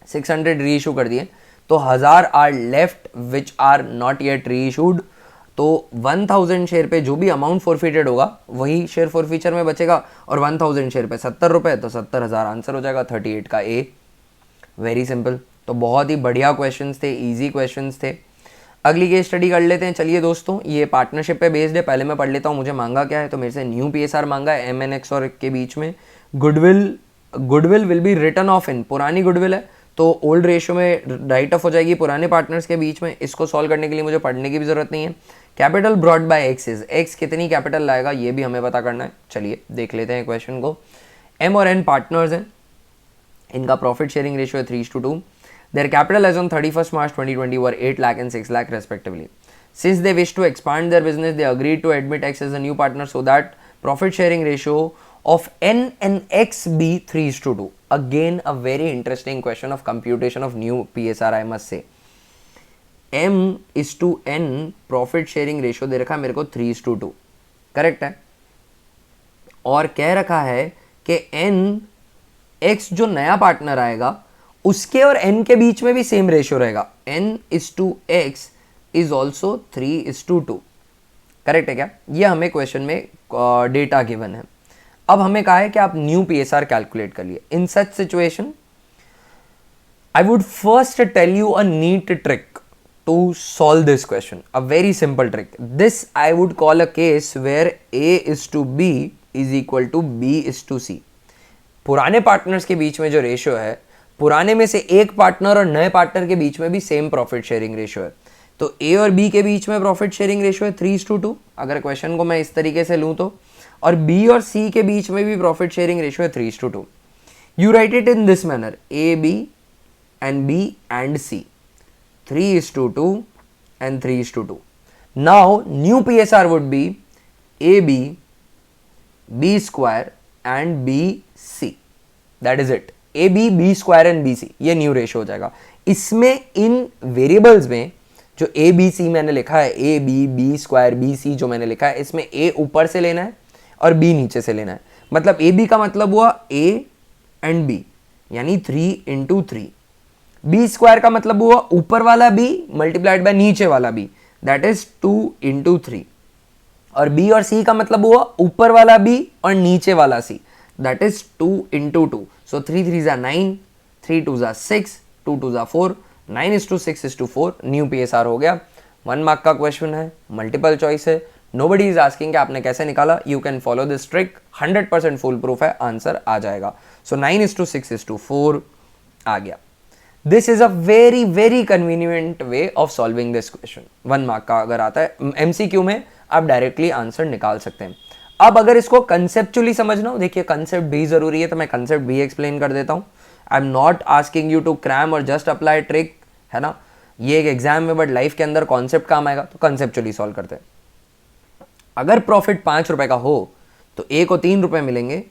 600 री इशू कर दिए, तो 1000 are left which are not yet reissued, तो 1000 शेयर पे जो भी अमाउंट फॉरफिटेड होगा वही शेयर फॉर फ्यूचर में बचेगा, और 1000 शेयर पे 70 रुपए, तो 70,000 आंसर हो जाएगा 38 का ए। Very simple. तो बहुत ही बढ़िया क्वेश्चंस थे, इजी क्वेश्चंस थे। अगली केस स्टडी कर लेते हैं। चलिए दोस्तों, ये पार्टनरशिप पे बेस्ड है, पहले मैं पढ़ लेता हूँ मुझे मांगा क्या है। तो मेरे से न्यू PSR मांगा है MNX और के बीच में। Goodwill will be written off in, पुरानी गुडविल है तो ओल्ड रेशियो में राइट ऑफ हो जाएगी पुराने पार्टनर्स के बीच में। इसको सॉल्व करने के लिए मुझे पढ़ने की भी जरूरत नहीं है। Capital brought bye x is, x कितनी कैपिटल लाएगा ये भी हमें पता करना है। चलिए देख लेते हैं क्वेश्चन को। M और N पार्टनर्स हैं, इनका प्रॉफिट शेयरिंग रेशियो है 3:2। Their capital as on 31st March 2020 were 8 lakh and 6 lakh respectively. Since they wish to expand their business, they agreed to admit X as a new partner so that profit sharing ratio of N and X be 3:2. Again, a very interesting question of computation of new PSR, I must say. M is to N profit sharing ratio दे रखा है मेरे को 3:2, correct है। और कह रखा है कि N X जो नया पार्टनर आएगा उसके और N के बीच में भी सेम रेशियो रहेगा। N is to X is also 3:2, correct है क्या? ये हमें क्वेश्चन में डेटा गिवन है। अब हमें कहा है कि आप न्यू PSR कैलकुलेट कर लिए। In such situation I would first tell you a neat trick to solve this question, a very simple trick. This I would call a case where A is to B is equal to B is to C. पुराने partners के बीच में जो ratio है, पुराने में से एक पार्टनर और नए पार्टनर के बीच में भी सेम प्रॉफिट शेयरिंग रेशियो है। तो A और B के बीच में प्रॉफिट शेयरिंग रेशियो है 3:2, अगर क्वेश्चन को मैं इस तरीके से लूँ तो, और B और C के बीच में भी प्रॉफिट शेयरिंग रेशियो है 3:2। You right it in this manner, A, B and B and C, 3:2 and 3:2. Now new PSR would be AB, B square and BC. That is it. AB, B square and BC, ये new ratio हो जाएगा। इसमें इन variables में जो A, B, C मैंने लिखा है, A, B, B square, BC जो मैंने लिखा है, इसमें A ऊपर से लेना है और B नीचे से लेना है। मतलब AB का मतलब हुआ A and B, यानी 3 × 3। B स्क्वायर का मतलब हुआ ऊपर वाला B मल्टीप्लाइड बाय नीचे वाला B, दैट इज 2 इंटू 3, और बी और सी का मतलब हुआ ऊपर वाला बी और नीचे वाला सी, दैट इज 2 इंटू 2, सो 3 3 जा 9, 3 2 जा 6, 2 2 जा 4, 9:6:4, न्यू PSR हो गया। 1 मार्क का क्वेश्चन है, मल्टीपल चॉइस है, नोबडी इज आस्किंग कि आपने कैसे निकाला, you can follow this trick, 100% full proof है, आंसर आ जाएगा। सो 9:6:4 आ गया। This is a very very convenient way of solving this question. 1 mark का अगर आता है MCQ में, आप डायरेक्टली आंसर निकाल सकते हैं। अब अगर इसको कंसेप्चुअली समझना हो, देखिए कंसेप्ट भी जरूरी है, तो मैं कंसेप्ट भी एक्सप्लेन कर देता हूं। I am not asking you to cram और जस्ट अप्लाई ट्रिक, है ना, ये एक एग्जाम में, बट लाइफ के अंदर कॉन्सेप्ट काम आएगा, तो कंसेप्चुअली सॉल्व करते हैं। अगर प्रॉफिट 5 रुपए का हो तो A को 3 रुपए मिलेंगे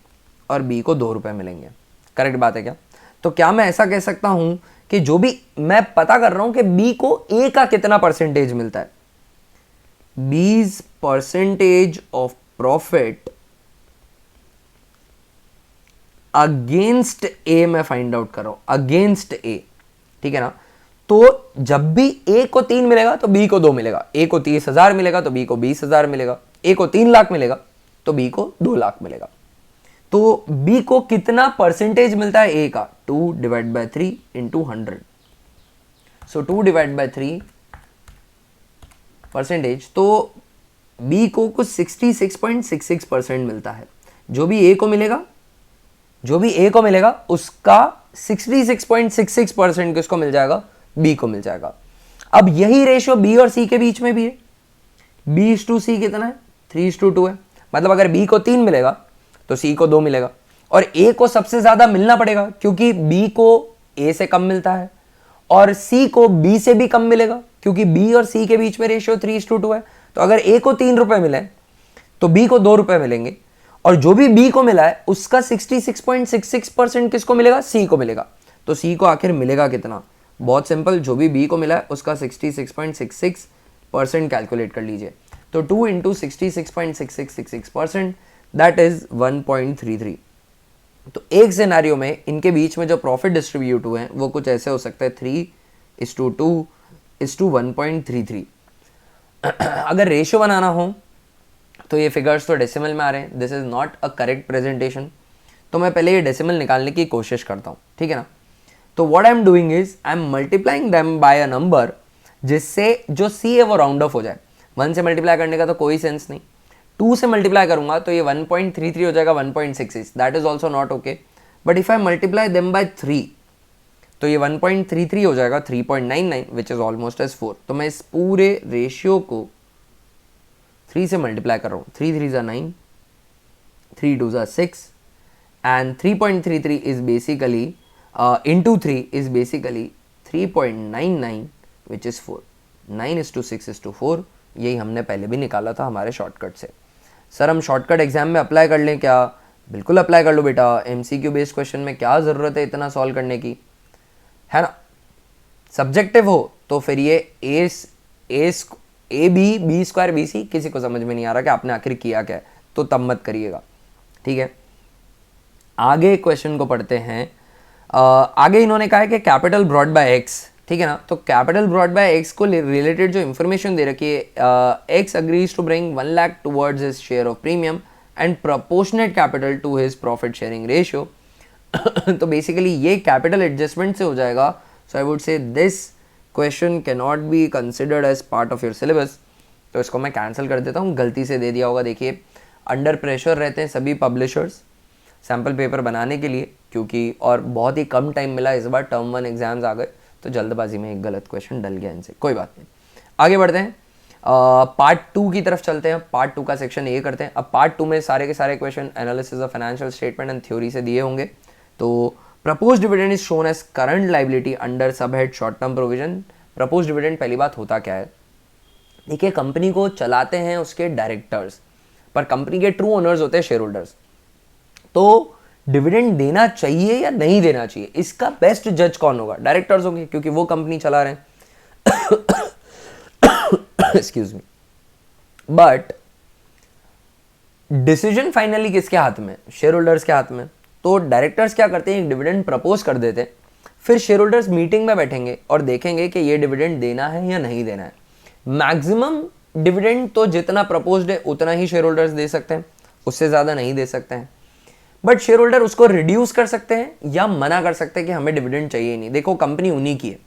और B को 2 रुपए मिलेंगे। करेक्ट बात है क्या? तो क्या मैं ऐसा कह सकता हूं कि जो भी मैं पता कर रहा हूं कि B को A का कितना परसेंटेज मिलता है, B's percentage of profit against A मैं फाइंड आउट कर रहा हूं, अगेंस्ट A, ठीक है ना। तो जब भी A को 3 मिलेगा तो B को 2 मिलेगा, A को 30,000 मिलेगा तो B को 20,000 मिलेगा, A को 3 लाख मिलेगा तो B को 2 लाख मिलेगा। तो B को कितना परसेंटेज मिलता है A का, 2/3 इंटू 100, सो 2/3 परसेंटेज, तो B को कुछ 66.66% मिलता है। जो भी A को मिलेगा उसका 66.66% किसको मिल जाएगा, B को मिल जाएगा। अब यही रेशियो B और C के बीच में भी है, B/C कितना है, 3:2 है। मतलब अगर B को 3 मिलेगा तो C को 2 मिलेगा, और A को सबसे ज्यादा मिलना पड़ेगा क्योंकि B को A से कम मिलता है, और C को B से भी कम मिलेगा क्योंकि B और C के बीच में रेशियो 3:2 है। तो अगर A को 3 रुपए मिले तो B को 2 रुपए मिलेंगे, और जो भी B को मिला है उसका 66.66% किसको मिलेगा, C को मिलेगा। तो C को आखिर मिलेगा कितना, बहुत सिंपल, जो भी B को मिला है उसका 66.66% कैलकुलेट कर लीजिए। तो 2 इंटू 66.6666% दैट इज 1.33। तो एक सिनेरियो में इनके बीच में जो प्रॉफिट डिस्ट्रीब्यूट हुए हैं वो कुछ ऐसे हो सकते हैं, 3:2:1.33। अगर रेशियो बनाना हो तो ये फिगर्स तो डेसिमल में आ रहे हैं, this is not a correct presentation, तो मैं पहले ये डेसिमल निकालने की कोशिश करता हूँ, ठीक है ना। तो what I am doing is I am multiplying them by a number जिससे जो C है वो राउंड ऑफ हो जाए। 1 से मल्टीप्लाई करने का तो कोई सेंस नहीं, 2 से मल्टीप्लाई करूंगा तो ये 1.33 हो जाएगा, 1.66, that is also not okay. But if I multiply them by 3 तो ये 1.33 हो जाएगा, 3.99 विच इज ऑलमोस्ट एज 4। तो मैं इस पूरे रेशियो को 3 से मल्टीप्लाई कर रहा हूँ, 3 3 जा 9, 3 2 जा 6, and 3.33 is basically into 3 is basically 3.99 which is 4, 9:6:4। यही हमने पहले भी निकाला था हमारे शॉर्टकट से। सर हम शॉर्टकट एग्जाम में अप्लाई कर लें क्या? बिल्कुल अप्लाई कर लो बेटा, MCQ बेस्ड क्वेश्चन में क्या ज़रूरत है इतना सॉल्व करने की, है ना। सब्जेक्टिव हो तो फिर ये B² BC किसी को समझ में नहीं आ रहा कि आपने आखिर किया क्या है, तो तब मत करिएगा, ठीक है। आगे क्वेश्चन को पढ़ते हैं। आगे इन्होंने कहा है कि कैपिटल ब्रॉट बाय X, ठीक है ना। तो कैपिटल ब्रॉट बाय X को रिलेटेड जो इन्फॉर्मेशन दे रखी है, X agrees to bring 1 lakh towards his share of premium and proportionate capital to his profit sharing ratio. तो बेसिकली ये कैपिटल एडजस्टमेंट से हो जाएगा। So I would say this question can not be considered as part of your syllabus, तो इसको मैं cancel कर देता हूँ, गलती से दे दिया होगा। देखिए अंडर प्रेशर रहते हैं सभी पब्लिशर्स सैम्पल पेपर बनाने के लिए, क्योंकि और बहुत ही कम टाइम मिला इस बार, टर्म 1 एग्जाम्स आ गए, तो जल्दबाजी में एक गलत क्वेश्चन डल गया इनसे, कोई बात नहीं। आगे बढ़ते हैं, पार्ट 2 की तरफ चलते हैं। पार्ट 2 का सेक्शन ए करते हैं। अब पार्ट 2 में सारे के सारे question analysis of financial statement and theory से दिए होंगे। तो propose dividend is shown as current liability under sub head short term provision. Propose dividend पहली बात होता क्या है, देखिए कंपनी को चलाते हैं उसके डायरेक्टर्स, पर कंपनी के ट्रू ओनर्स होते हैं शेयर होल्डर्स। तो डिविडेंड देना चाहिए या नहीं देना चाहिए, इसका बेस्ट जज कौन होगा? डायरेक्टर्स होंगे, क्योंकि वो कंपनी चला रहे हैं। Excuse me. But decision finally किसके हाथ में? शेयर होल्डर्स के हाथ में। तो डायरेक्टर्स क्या करते हैं, एक डिविडेंड प्रपोज कर देते हैं, फिर शेयर होल्डर्स मीटिंग में बैठेंगे और देखेंगे कि ये डिविडेंड देना है या नहीं देना है। मैक्सिमम डिविडेंड तो जितना प्रपोज्ड है उतना ही शेयर होल्डर्स दे सकते हैं, उससे ज़्यादा नहीं दे सकते हैं। बट शेयर होल्डर उसको रिड्यूस कर सकते हैं या मना कर सकते हैं कि हमें डिविडेंड चाहिए नहीं। देखो कंपनी उन्हीं की है,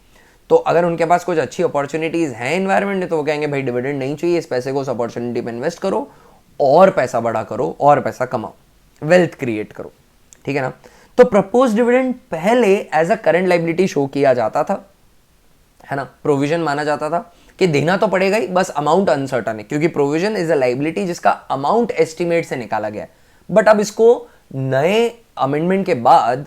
तो अगर उनके पास कुछ अच्छी अपॉर्चुनिटीज़ हैं एनवायरमेंट में तो वो कहेंगे भाई डिविडेंड नहीं चाहिए, इस पैसे को उस अपॉर्चुनिटी में इन्वेस्ट करो और पैसा बड़ा करो और पैसा कमाओ, वेल्थ क्रिएट करो, ठीक है ना। तो प्रपोज डिविडेंड पहले as a current liability show किया जाता था, है ना, प्रोविजन माना जाता था कि देना तो पड़ेगा ही, बस अमाउंट अनसर्टन है, क्योंकि प्रोविजन इज अ लाइबिलिटी जिसका अमाउंट एस्टिमेट से निकाला गया है। बट अब इसको नए अमेंडमेंट के बाद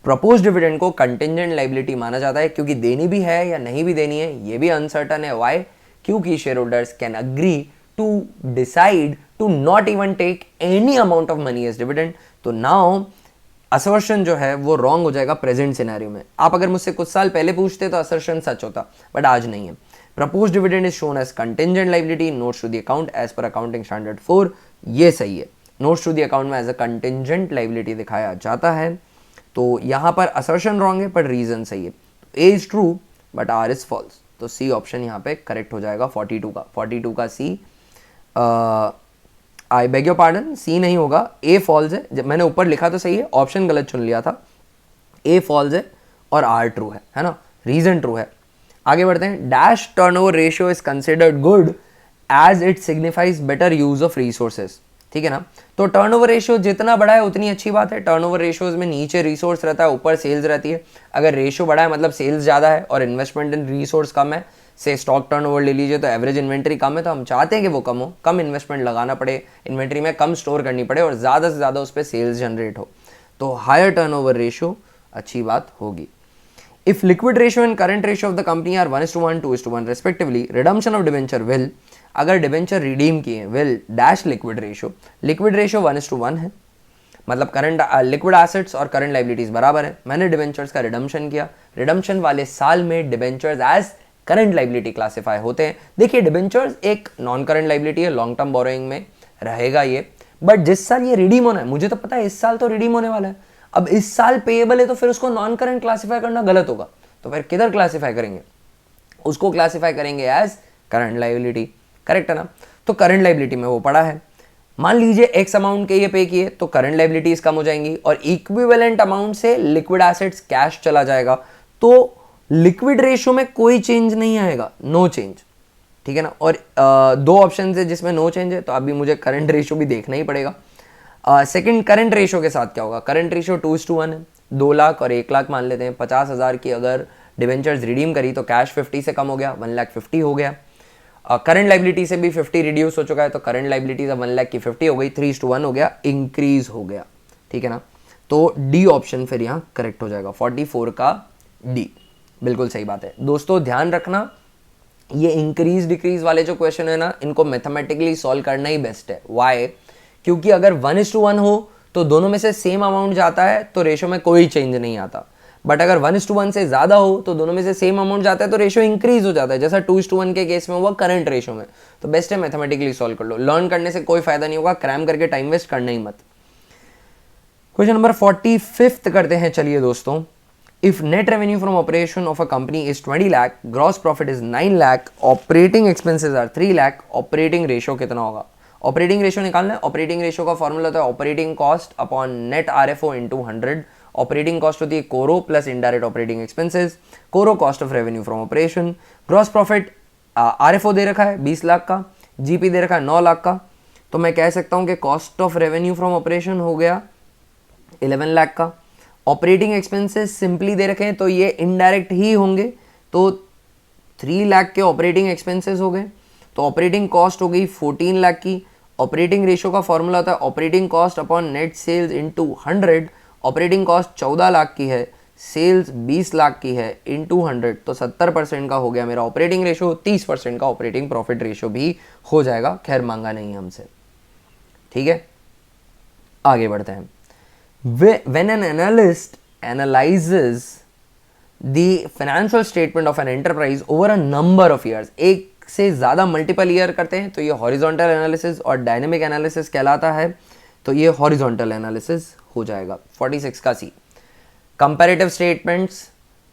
प्रपोज डिविडेंड को कंटिंजेंट लाइबिलिटी माना जाता है, क्योंकि देनी भी है या नहीं भी देनी है ये भी अनसर्टन है। वाई? क्योंकि shareholders can agree to decide to not even take any amount of money as dividend. तो नाउ असर्शन जो है वो रॉन्ग हो जाएगा प्रेजेंट सिनेरियो में। आप अगर मुझसे कुछ साल पहले पूछते तो असर्शन सच होता, बट आज नहीं है। Propose dividend is shown as contingent liability, notes to the account as per accounting standard 4, ये सही है। नोट्स टू द अकाउंट में एज अ कंटिंजेंट लाइबिलिटी दिखाया जाता है, तो यहाँ पर असर्शन रॉन्ग है पर रीजन सही है। A is true but R is false, तो सी ऑप्शन यहाँ पे करेक्ट हो जाएगा 42 का। 42 का सी, आई बेग योर पार्डन, सी नहीं होगा, ए फॉल्स है। जब मैंने ऊपर लिखा तो सही है, ऑप्शन गलत चुन लिया था। ए फॉल्स है और आर ट्रू है ना, रीजन ट्रू है। आगे बढ़ते हैं। Dash turnover ratio is considered good as it signifies better use of resources, ठीक है ना। तो टर्नओवर रेशियो जितना बड़ा है उतनी अच्छी बात है। टर्नओवर रेशियोज में नीचे रिसोर्स रहता है, ऊपर सेल्स रहती है। अगर रेशियो बड़ा है मतलब सेल्स ज़्यादा है और इन्वेस्टमेंट इन रिसोर्स कम है, से स्टॉक टर्नओवर ले लीजिए तो एवरेज इन्वेंट्री कम है, तो हम चाहते हैं कि वो कम हो, कम इन्वेस्टमेंट लगाना पड़े इन्वेंट्री में, कम स्टोर करनी पड़े और ज़्यादा से ज़्यादा उस पर सेल्स जनरेट हो, तो हायर टर्नओवर रेशियो अच्छी बात होगी। If liquid ratio and current ratio of the company are 1:1, 2:1 respectively, redemption of debenture will, अगर डिबेंचर रिडीम किए will dash liquid ratio, liquid ratio 1:1 है, मतलब करंट लिक्विड एसेट्स और करंट लाइबिलिटीज बराबर है। मैंने डिबेंचर्स का रिडम्पशन किया, रिडम्पशन वाले साल में debentures as current liability classify होते हैं। देखिए डिबेंचर्स एक नॉन करंट लाइबिलिटी है, लॉन्ग टर्म बोरोइंग में रहेगा ये, बट जिस साल ये रिडीम होना है, मुझे तो पता है इस साल तो रिडीम होने वाला है, अब इस साल पेएबल है तो फिर उसको नॉन करंट क्लासिफाई करना गलत होगा, तो फिर किधर क्लासिफाई करेंगे, उसको क्लासिफाई करेंगे एज करंट लाइबिलिटी, करेक्ट है ना। तो करंट लाइबिलिटी में वो पड़ा है, मान लीजिए एक्स अमाउंट के ये पे किए तो करंट लाइबिलिटीज कम हो जाएंगी और इक्विवेलेंट अमाउंट से लिक्विड एसेट्स कैश चला जाएगा, तो लिक्विड रेशियो में कोई चेंज नहीं आएगा, नो चेंज, ठीक है ना। और दो ऑप्शन है जिसमें नो चेंज है, तो अभी मुझे करंट रेशियो भी देखना ही पड़ेगा। सेकंड करंट रेशियो के साथ क्या होगा, करंट रेशियो 2:1 है, 2 लाख और 1 लाख मान लेते हैं। 50,000 की अगर डिवेंचर्स रिडीम करी तो कैश 50 से कम हो गया, 1,50,000 हो गया। करंट लाइबिलिटी से भी 50 रिड्यूस हो चुका है, तो करंट लाइबिलिटी अब 1 लाख की 50 हो गई, 3:1 हो गया, इंक्रीज हो गया, ठीक है ना। तो डी ऑप्शन फिर यहाँ करेक्ट हो जाएगा, 44 का डी, बिल्कुल सही बात है। दोस्तों ध्यान रखना, ये इंक्रीज डिक्रीज वाले जो क्वेश्चन है ना, इनको मैथमेटिकली सॉल्व करना ही बेस्ट है। वाई? क्योंकि अगर 1:1 हो तो दोनों में से सेम अमाउंट जाता है तो रेशो में कोई चेंज नहीं आता, बट अगर 1:1 से ज्यादा हो तो दोनों में से सेम अमाउंट जाता है तो रेशो इंक्रीज हो जाता है, जैसा 2:1 के केस में हुआ करंट रेशो में। तो बेस्ट है मैथमेटिकली सॉल्व कर लो, लर्न करने से कोई फायदा नहीं होगा, क्रैम करके टाइम वेस्ट करना ही मत। क्वेश्चन नंबर 45 करते हैं, चलिए दोस्तों। If net revenue from operation of a company is 20 lakh, gross profit is 9 lakh, operating expenses are 3 lakh, operating ratio कितना होगा? ऑपरेटिंग रेशो निकालना है। ऑपरेटिंग रेशो का फॉर्मूला होता है operating cost upon net RFO into 100। Operating cost होती है कोरो प्लस इनडायरेक्ट ऑपरेटिंग एक्सपेंसेस, कोरो cost of revenue from operation. Gross profit RFO दे रखा है 20 लाख का, जीपी दे रखा है 9 लाख का, तो मैं कह सकता हूं कि cost of revenue from operation हो गया 11 लाख का। ऑपरेटिंग एक्सपेंसेस सिंपली दे रखे हैं तो ये इनडायरेक्ट ही होंगे, तो 3 लाख के ऑपरेटिंग एक्सपेंसेस हो गए, तो ऑपरेटिंग कॉस्ट हो गई 14 लाख की। ऑपरेटिंग रेशो का फॉर्मूला होता है operating cost upon net sales into 100। Operating cost 14 lakh की है, सेल्स 20 लाख की है, इनटू 100, तो 70% का हो गया मेरा ऑपरेटिंग रेशो। 30% का ऑपरेटिंग प्रॉफिट रेशो भी हो जाएगा, खैर मांगा नहीं हमसे, ठीक है। आगे बढ़ते हैं। When an analyst analyzes the financial statement of an enterprise over a number of years, एक से ज़्यादा मल्टीपल ईयर करते हैं तो ये हॉरिजॉन्टल एनालिसिस और डायनेमिक एनालिसिस कहलाता है, तो ये हॉरिजॉन्टल एनालिसिस हो जाएगा। 46 का सी। Comparative statements,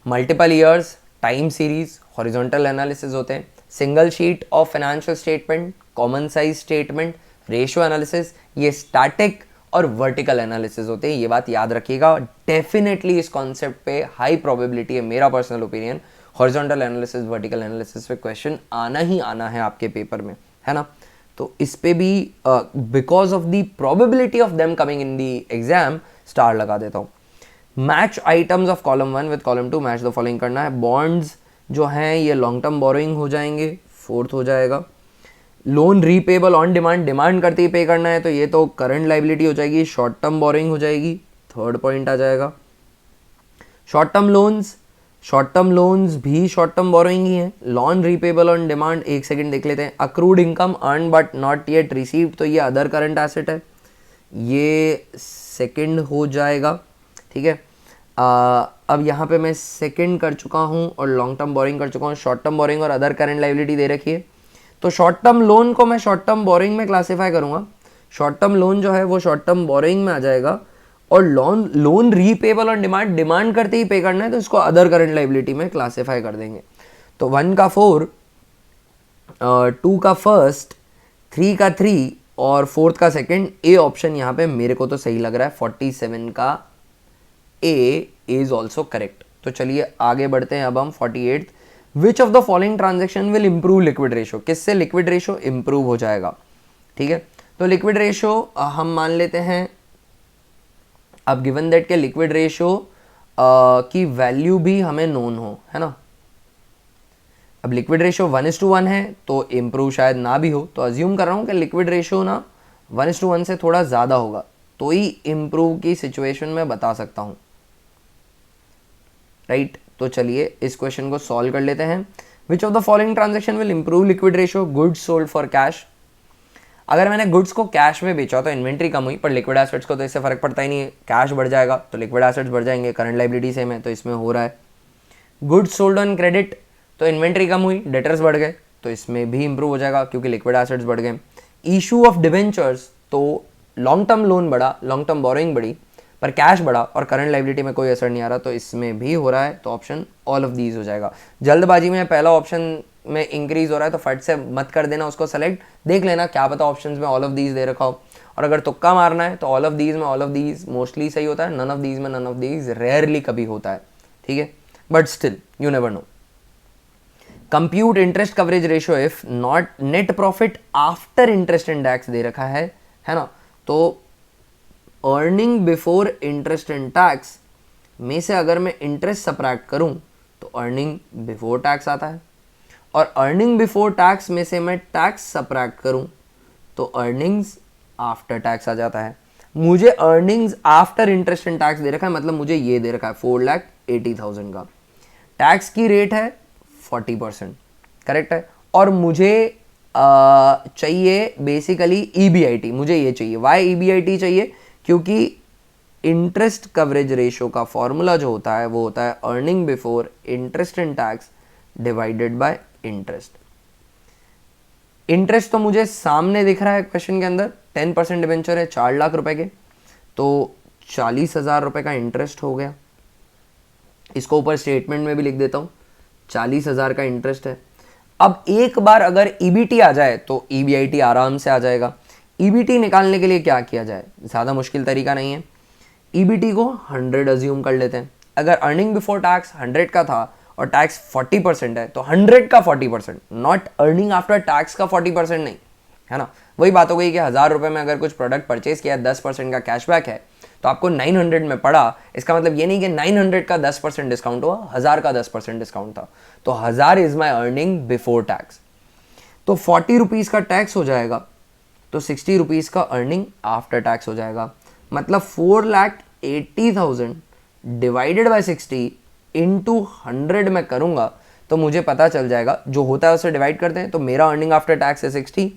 multiple years, time series, horizontal analysis होते हैं। Single sheet of financial statement, common size statement, ratio analysis, ये स्टैटिक और वर्टिकल एनालिसिस होते हैं, ये बात याद रखिएगा। डेफिनेटली इस कॉन्सेप्ट पे हाई प्रोबेबिलिटी है, मेरा personal opinion, horizontal analysis, vertical analysis पे क्वेश्चन आना ही आना है आपके पेपर में, है ना। तो इस पे भी because of the probability of them coming in the exam star लगा देता हूँ। Match items of column 1 with column 2, match the following करना है। बॉन्ड्स जो हैं ये लॉन्ग टर्म बोरोइंग हो जाएंगे, फोर्थ हो जाएगा। Loan repayable on demand, demand करते ही पे करना है तो ये तो करंट लाइबिलिटी हो जाएगी, शॉर्ट टर्म बोरोइंग हो जाएगी, थर्ड पॉइंट आ जाएगा। शॉर्ट टर्म लोन्स भी शॉर्ट टर्म बोरोइंग ही है। लोन रीपेबल ऑन डिमांड, एक सेकंड देख लेते हैं। Accrued income earn but not yet received, तो ये अदर करंट एसेट है, ये सेकंड हो जाएगा, ठीक है। अब यहाँ पे मैं सेकंड कर चुका हूँ और लॉन्ग टर्म बोरिंग कर चुका हूँ। शॉर्ट टर्म बोरिंग और अदर करंट लाइबिलिटी दे रखी है, तो शॉर्ट टर्म लोन को मैं शॉर्ट टर्म बोरिंग में क्लासीफाई करूँगा। शॉर्ट टर्म लोन जो है वो शॉर्ट टर्म बोरिंग में आ जाएगा, और loan repayable on demand, demand करते ही पे करना है तो इसको अदर करंट लाइबिलिटी में क्लासीफाई कर देंगे। तो 1 का 4, 2 का फर्स्ट, 3 का 3 और 4th का सेकंड, ए ऑप्शन यहाँ पे मेरे को तो सही लग रहा है। 47 का ए इज ऑल्सो करेक्ट। तो चलिए आगे बढ़ते हैं अब हम 48th। Which of the following transaction will improve liquid ratio, किससे लिक्विड रेशो इंप्रूव हो जाएगा, ठीक है। तो लिक्विड रेशो हम मान लेते हैं, अब गिवन दैट के लिक्विड रेशो की वैल्यू भी हमें नोन हो, है ना। अब लिक्विड रेशो 1:1 है तो इम्प्रूव शायद ना भी हो, तो अज्यूम कर रहा हूँ कि लिक्विड रेशो ना 1:1 से थोड़ा ज़्यादा होगा, तो ही इम्प्रूव की सिचुएशन में बता सकता हूँ, राइट। तो चलिए इस क्वेश्चन को सॉल्व कर लेते हैं। Which of the following transaction will improve liquid ratio, goods sold for cash. अगर मैंने गुड्स को कैश में बेचा तो इन्वेंट्री कम हुई, पर लिक्विड एसेट्स को तो इससे फर्क पड़ता ही नहीं है, कैश बढ़ जाएगा तो लिक्विड एसेट्स बढ़ जाएंगे, करंट लाइबिलिटी सेम है तो इसमें हो रहा है। गुड्स सोल्ड ऑन क्रेडिट, तो इन्वेंट्री कम हुई, डेटर्स बढ़ गए, तो इसमें भी इंप्रूव हो जाएगा क्योंकि लिक्विड एसेट्स बढ़ गए। इशू ऑफ डिबेंचर्स, तो लॉन्ग टर्म लोन बढ़ा, लॉन्ग टर्म बोरोइंग बढ़ी, पर कैश बढ़ा और करंट लाइबिलिटी में कोई असर नहीं आ रहा, तो इसमें भी हो रहा है, तो ऑप्शन ऑल ऑफ दीज हो जाएगा। जल्दबाजी में पहला ऑप्शन में इंक्रीज हो रहा है तो फट से मत कर देना उसको सेलेक्ट, देख लेना क्या पता ऑप्शंस में ऑल ऑफ दीज दे रखा हो, और अगर तुक्का मारना है तो ऑल ऑफ दीज में ऑल ऑफ दीज मोस्टली सही होता है, नन ऑफ दीज में नन ऑफ दीज रेयरली कभी होता है, ठीक है, but still you never know. Compute interest coverage ratio if not net profit after interest and tax दे रखा है ना। तो earning before interest and tax में से अगर मैं इंटरेस्ट सब्ट्रैक्ट करूं तो अर्निंग बिफोर टैक्स आता है, और अर्निंग बिफोर टैक्स में से मैं टैक्स सब्ट्रैक्ट करूं तो अर्निंग्स आफ्टर टैक्स आ जाता है। मुझे earnings after interest and tax दे रखा है, मतलब मुझे ये दे रखा है 4,80,000 का, टैक्स की रेट है 40%, करेक्ट है, और मुझे चाहिए बेसिकली EBIT, मुझे ये चाहिए। वाई EBIT चाहिए? क्योंकि इंटरेस्ट कवरेज रेशो का फॉर्मूला जो होता है वो होता है earning before interest and tax divided by interest. Interest तो मुझे सामने दिख रहा है क्वेश्चन के अंदर, 10% डिबेंचर है 4 लाख रुपए के, तो 40,000 रुपए का इंटरेस्ट हो गया। इसको ऊपर स्टेटमेंट में भी लिख देता हूँ, 40,000 का इंटरेस्ट है। अब एक बार अगर EBT आ जाए तो EBIT आराम से आ जाएगा। EBT निकालने के लिए क्या किया जाए, ज़्यादा मुश्किल तरीका नहीं है। EBT को 100 अज्यूम कर लेते हैं। अगर अर्निंग बिफोर टैक्स 100 का था और टैक्स 40% है तो 100 का 40%, नॉट अर्निंग आफ्टर टैक्स का 40% नहीं, है ना। वही बात हो गई कि 1,000 रुपये में अगर कुछ प्रोडक्ट परचेज किया 10% का कैशबैक है तो आपको 900 में पड़ा, इसका मतलब ये नहीं कि 900 का 10% डिस्काउंट हुआ, 1,000 का 10% डिस्काउंट था, तो 1,000 is my earning before tax. तो 40 रुपीज़ का टैक्स हो जाएगा तो 60 रुपीज़ का अर्निंग आफ्टर टैक्स हो जाएगा। मतलब 4,80,000 डिवाइडेड बाई 60 इंटू 100 में करूँगा तो मुझे पता चल जाएगा, जो होता है उसे डिवाइड करते हैं, तो मेरा अर्निंग आफ्टर टैक्स है 60,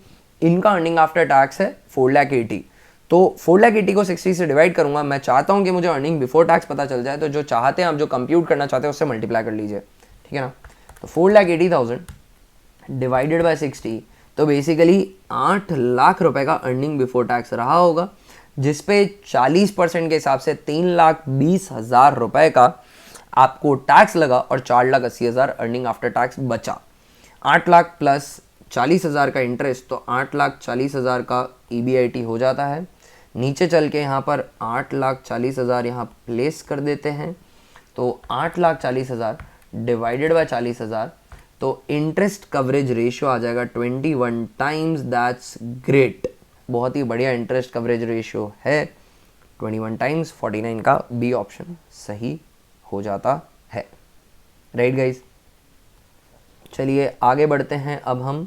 इनका अर्निंग आफ्टर टैक्स है 4,80,000, तो 4,80,000 को 60 से डिवाइड करूँगा। मैं चाहता हूँ कि मुझे अर्निंग बिफोर टैक्स पता चल जाए, तो जो चाहते हैं आप, जो कंप्यूट करना चाहते हैं उससे मल्टीप्लाई कर लीजिए, ठीक है ना। तो 4,80,000 डिवाइडेड बाई 60, तो बेसिकली 8 लाख रुपए का अर्निंग बिफोर टैक्स रहा होगा, जिसपे 40% के हिसाब से 3,20,000 रुपए का आपको टैक्स लगा और 4,80,000 अर्निंग आफ्टर टैक्स बचा। 8 लाख प्लस 40,000 का इंटरेस्ट, तो 8,40,000 का EBIT हो जाता है। नीचे चल के यहाँ पर 8,40,000 यहाँ प्लेस कर देते हैं, तो 8,40,000 डिवाइडेड बाय 40,000, तो इंटरेस्ट कवरेज रेशियो आ जाएगा 21 टाइम्स। दैट्स ग्रेट, बहुत ही बढ़िया इंटरेस्ट कवरेज रेशियो है 21 टाइम्स। 49 का बी ऑप्शन सही हो जाता है। राइट गाइज, चलिए आगे बढ़ते हैं अब हम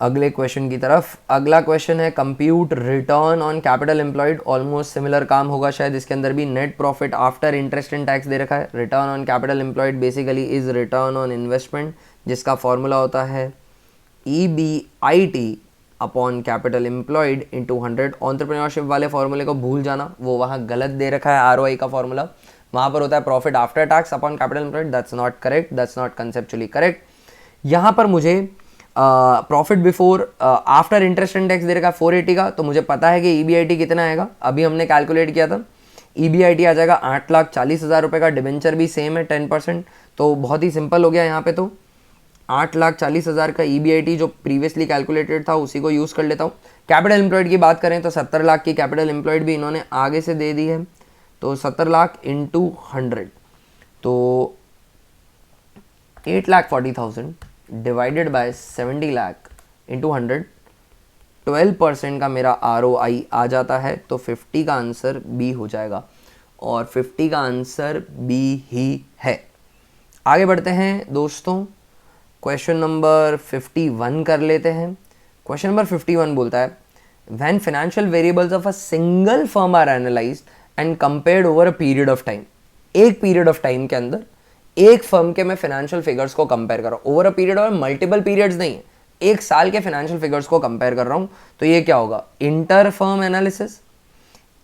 अगले क्वेश्चन की तरफ। अगला क्वेश्चन है compute return on capital employed. Almost similar काम होगा शायद, इसके अंदर भी net profit after interest and tax दे रखा है। Return on capital employed basically is return on investment, जिसका फॉर्मूला होता है EBIT upon capital employed into 100। Entrepreneurship वाले फॉर्मूले को भूल जाना, वो वहाँ गलत दे रखा है। ROI का फॉर्मूला वहाँ पर होता है profit after tax upon capital employed. That's not correct, that's not conceptually correct. यहाँ पर मुझे profit before after interest and tax दे रखा है 480 का, तो मुझे पता है कि EBIT कितना आएगा, अभी हमने कैलकुलेट किया था। EBIT आ जाएगा 8,40,000 रुपये का। डिबेंचर भी सेम है 10%, तो बहुत ही सिंपल हो गया यहाँ पे। तो 8,40,000 का EBIT जो प्रीवियसली कैलकुलेटेड था उसी को यूज़ कर लेता हूँ। कैपिटल एम्प्लॉयड की बात करें तो 70 लाख की कैपिटल एम्प्लॉयड भी इन्होंने आगे से दे दी है, तो 70 लाख इंटू 100, तो 8,40,000 डिवाइडेड बाय 70 लाख इंटू 100, 12% का मेरा ROI आ जाता है। तो 50 का आंसर बी हो जाएगा, और 50 का आंसर बी ही है। आगे बढ़ते हैं दोस्तों, क्वेश्चन नंबर 51 कर लेते हैं। क्वेश्चन नंबर 51 बोलता है when financial variables of a single firm are analysed and compared over a period of time. एक पीरियड ऑफ टाइम के अंदर एक फर्म के मैं फाइनेंशियल फिगर्स को कंपेयर कर रहा हूँ। ओवर अ पीरियड और मल्टीपल पीरियड्स नहीं है, एक साल के फाइनेंशियल फिगर्स को कंपेयर कर रहा हूँ। तो ये क्या होगा, inter firm analysis,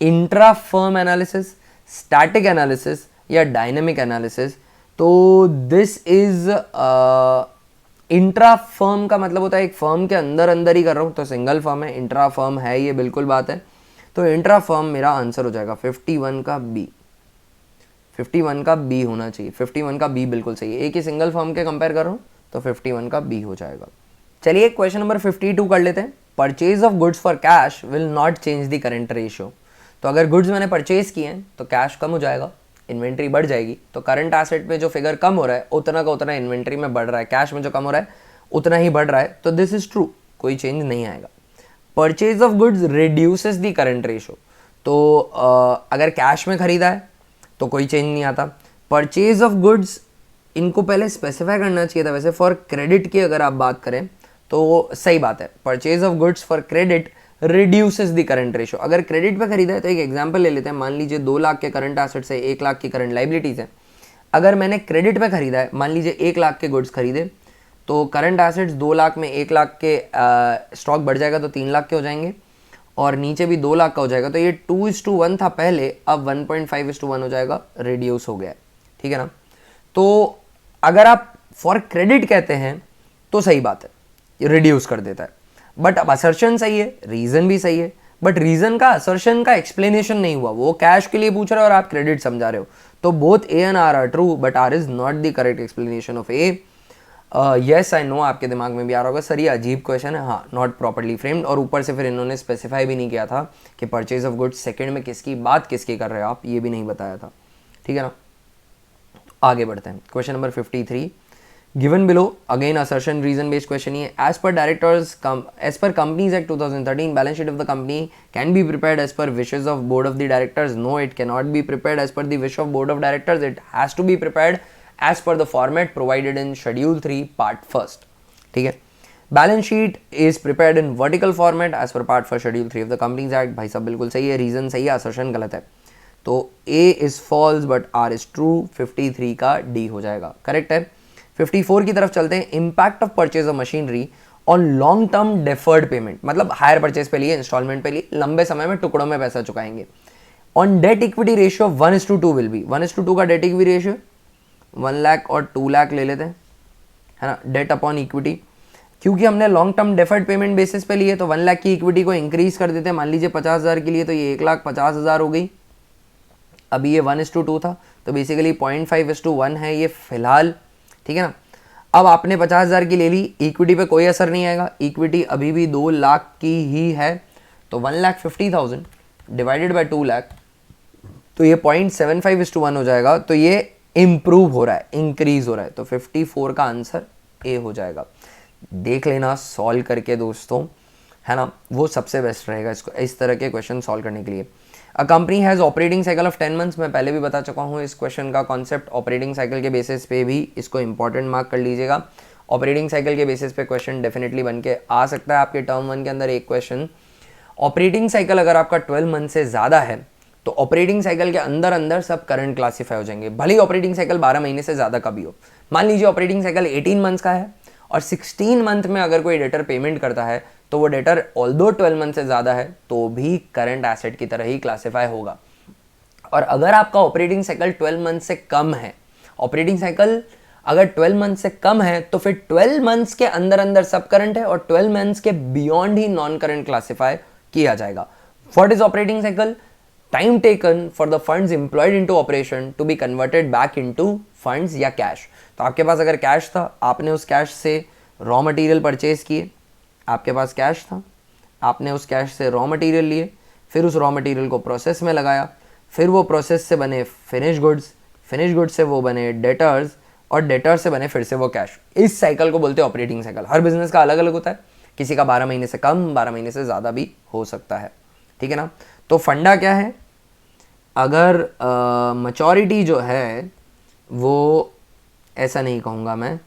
intra firm analysis, static analysis या डायनेमिक एनालिसिस। तो दिस इज इंट्रा फर्म का मतलब होता है एक फर्म के अंदर अंदर ही कर रहा हूँ, तो सिंगल फर्म है, इंट्रा फर्म है, ये बिल्कुल बात है। तो इंट्रा फर्म मेरा आंसर हो जाएगा 51 का बी। 51 का बी होना चाहिए, 51 का बी बिल्कुल सही है। एक ही सिंगल फर्म के कंपेयर कर रहा हूँ, तो 51 का बी हो जाएगा। चलिए क्वेश्चन नंबर 52 कर लेते हैं। Purchase of goods for cash will not change the current ratio. तो अगर गुड्स मैंने परचेज किए हैं तो कैश कम हो जाएगा, इन्वेंट्री बढ़ जाएगी, तो करंट एसेट में जो फिगर कम हो रहा है उतना का उतना इन्वेंट्री में बढ़ रहा है, कैश में जो कम हो रहा है उतना ही बढ़ रहा है। तो दिस इज ट्रू, कोई चेंज नहीं आएगा। Purchase of goods reduces the current ratio. तो अगर कैश में खरीदा है तो कोई चेंज नहीं आता। परचेज ऑफ गुड्स, इनको पहले स्पेसिफाई करना चाहिए था वैसे। फॉर क्रेडिट की अगर आप बात करें तो सही बात है, purchase of goods for credit reduces the current ratio. अगर क्रेडिट पे खरीदा है तो एक एग्जांपल ले लेते हैं। मान लीजिए 2 लाख के करंट एसेट्स है, 1 लाख की करंट लाइबिलिटीज है। अगर मैंने क्रेडिट पे खरीदा है, मान लीजिए 1 लाख के गुड्स खरीदे, तो करंट एसेट्स 2 लाख में 1 लाख के स्टॉक बढ़ जाएगा तो 3 लाख के हो जाएंगे, और नीचे भी 2 लाख का हो जाएगा। तो ये 2:1 था पहले, अब 1.5:1 हो जाएगा, रिड्यूस हो गया, ठीक है ना। तो अगर आप फॉर क्रेडिट कहते हैं तो सही बात है, रिड्यूस कर देता है। बट अब असर्शन सही है, रीजन भी सही है, बट रीजन का असर्शन का एक्सप्लेनेशन नहीं हुआ। वो कैश के लिए पूछ रहे हो और आप क्रेडिट समझा रहे हो। तो both A and R are true, but R is not the correct explanation of A. Yes I know, आपके दिमाग में भी आ रहा होगा सर ये अजीब क्वेश्चन है, हाँ, नॉट प्रॉपर्ली फ्रेम्ड। और ऊपर से फिर इन्होंने स्पेसिफाई भी नहीं किया था कि परचेज ऑफ गुड्स सेकंड में किसकी बात किसकी कर रहे हो आप, ये भी नहीं बताया था, ठीक है ना। आगे बढ़ते हैं, question number 53 given below, again assertion reason based question ही है। As per directors as per companies act 2013 balance sheet of the company can be prepared as per wishes of board of the directors. No, it can not be prepared as per the wish of board of directors. It has to be prepared as per the format provided in schedule 3 part 1st, ठीक है। Balance sheet is prepared in vertical format as per part 1 schedule 3 of the companies act. भाई साहब बिल्कुल सही है, reason सही है, assertion गलत है। तो A is false but R is true, 53 का डी हो जाएगा, करेक्ट है। 54 की तरफ चलते हैं। Impact of purchase of machinery on long term deferred payment, मतलब हायर परचेज पे लिए, इंस्टॉलमेंट पे लिए, लंबे समय में टुकड़ों में पैसा चुकाएंगे। On debt equity ratio 1:2 will be, 1:2 का डेट इक्विटी रेशियो 1 लाख और 2 लाख ले लेते हैं, है ना, डेट अपॉन इक्विटी। क्योंकि हमने long term deferred payment basis पे लिए तो 1 लाख की इक्विटी को इंक्रीज कर देते हैं। मान लीजिए 50,000 के लिए तो ये 1,50,000 हो गई। अभी ये 1:2 था, तो बेसिकली 0.5:1 है ये फिलहाल, ठीक है ना। अब आपने 50,000 की ले ली, इक्विटी पे कोई असर नहीं आएगा, इक्विटी अभी भी 2 लाख की ही है, तो 1,50,000 डिवाइडेड बाय 2 लाख, तो ये 0.75:1 हो जाएगा। तो ये इम्प्रूव हो रहा है, इंक्रीज हो रहा है, तो 54 का आंसर ए हो जाएगा। देख लेना सॉल्व करके दोस्तों, है ना, वो सबसे बेस्ट रहेगा इसको इस तरह के क्वेश्चन सॉल्व करने के लिए। A company has operating cycle of 10 months, मैं पहले भी बता चुका हूँ इस क्वेश्चन का कॉन्सेप्ट, ऑपरेटिंग साइकिल के बेसिस पे भी इसको इंपॉर्टेंट मार्क कर लीजिएगा। ऑपरेटिंग साइकिल के बेसिस पे क्वेश्चन डेफिनेटली बन के आ सकता है आपके टर्म 1 के अंदर एक क्वेश्चन। ऑपरेटिंग साइकिल अगर आपका 12 मंथ से ज़्यादा है तो ऑपरेटिंग साइकिल के अंदर अंदर सब करंट क्लासीफाई हो जाएंगे, भले ही ऑपरेटिंग साइकिल 12 महीने से ज़्यादा का भी हो। मान लीजिए ऑपरेटिंग साइकिल 18 मंथ्स का है और 16 मंथ में अगर कोई डेटर पेमेंट करता है तो वो डेटर ऑल्दो 12 मंथ से ज़्यादा है तो भी करंट एसेट की तरह ही क्लासीफाई होगा। और अगर आपका ऑपरेटिंग साइकिल 12 मंथ से कम है, ऑपरेटिंग साइकिल अगर 12 मंथ से कम है तो फिर 12 मंथ्स के अंदर अंदर सब करंट है और 12 मंथ्स के बियॉन्ड ही नॉन करंट क्लासीफाई किया जाएगा। What is operating cycle? Time taken for the funds employed into operation to be converted back into funds या कैश। तो आपके पास अगर कैश था, आपने उस कैश से रॉ मटेरियल परचेज किए, आपके पास कैश था, आपने उस कैश से रॉ मटेरियल लिए, फिर उस रॉ मटेरियल को प्रोसेस में लगाया, फिर वो प्रोसेस से बने फिनिश गुड्स, फिनिश गुड्स से वो बने डेटर्स और डेटर्स से बने फिर से वो कैश। इस साइकिल को बोलते हैं ऑपरेटिंग साइकिल। हर बिजनेस का अलग अलग होता है, किसी का 12 महीने से कम, 12 महीने से ज़्यादा भी हो सकता है, ठीक है ना। तो फंडा क्या है? अगर मैच्योरिटी जो है वो, ऐसा नहीं कहूँगा मैं,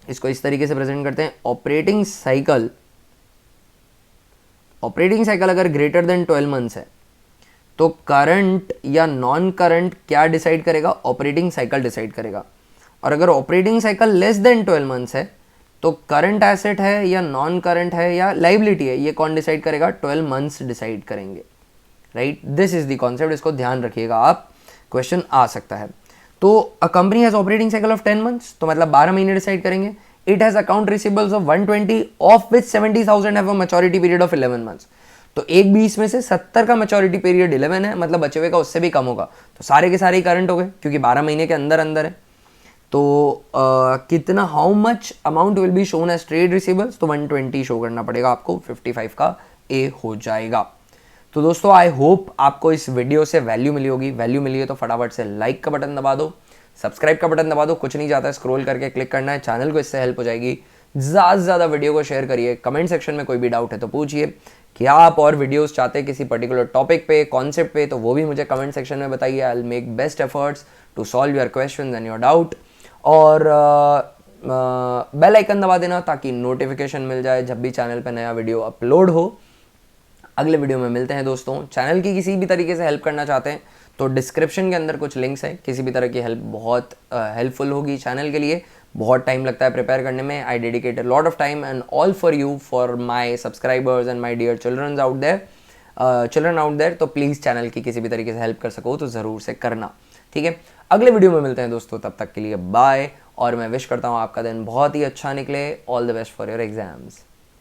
इसको इस तरीके से प्रेजेंट करते हैं, ऑपरेटिंग साइकिल अगर ग्रेटर देन 12 मंथ्स है तो करंट या नॉन करंट क्या डिसाइड करेगा? ऑपरेटिंग साइकिल डिसाइड करेगा। और अगर operating cycle less than 12 months है तो करंट एसेट है या नॉन करंट है या लाइबिलिटी है, ये कौन डिसाइड करेगा? 12 मंथ्स डिसाइड करेंगे, right. This is the concept, इसको ध्यान रखिएगा आप, क्वेश्चन आ सकता है। तो a company has operating cycle of 10 months, तो मतलब 12 महीने डिसाइड करेंगे। It has account receivables of 120 of which 70,000 have a maturity period of 11 months. तो एक 20 में से 70 का मैच्योरिटी पीरियड 11 है, मतलब बचे हुए का उससे भी कम होगा, तो सारे के सारे ही करंट हो गए क्योंकि 12 महीने के अंदर अंदर है। तो कितना, how much amount will be shown as trade receivables, तो 120 शो करना पड़ेगा आपको, 55 का ए हो जाएगा। तो दोस्तों आई होप आपको इस वीडियो से वैल्यू मिली होगी। वैल्यू मिली है तो फटाफट से लाइक का बटन दबा दो, सब्सक्राइब का बटन दबा दो, कुछ नहीं जाता है, स्क्रॉल करके क्लिक करना है, चैनल को इससे हेल्प हो जाएगी। ज़्यादा से ज़्यादा वीडियो को शेयर करिए, कमेंट सेक्शन में कोई भी डाउट है तो पूछिए, क्या आप और वीडियोस चाहते हैं किसी पर्टिकुलर टॉपिक पे, कॉन्सेप्ट पे, तो वो भी मुझे कमेंट सेक्शन में बताइए। I will make best efforts to solve your questions and your doubt. और बेल आइकन दबा देना ताकि नोटिफिकेशन मिल जाए जब भी चैनल पे नया वीडियो अपलोड हो। अगले वीडियो में मिलते हैं दोस्तों। चैनल की किसी भी तरीके से हेल्प करना चाहते हैं तो डिस्क्रिप्शन के अंदर कुछ लिंक्स हैं, किसी भी तरह की हेल्प बहुत हेल्पफुल होगी चैनल के लिए। बहुत टाइम लगता है प्रिपेयर करने में, I dedicate a lot of time and all for you, for my subscribers and my dear children out there. तो प्लीज़ चैनल की किसी भी तरीके से हेल्प कर सको तो ज़रूर से करना, ठीक है। अगले वीडियो में मिलते हैं दोस्तों, तब तक के लिए बाय। और मैं विश करता हूँ आपका दिन बहुत ही अच्छा निकले। All the best for your exams.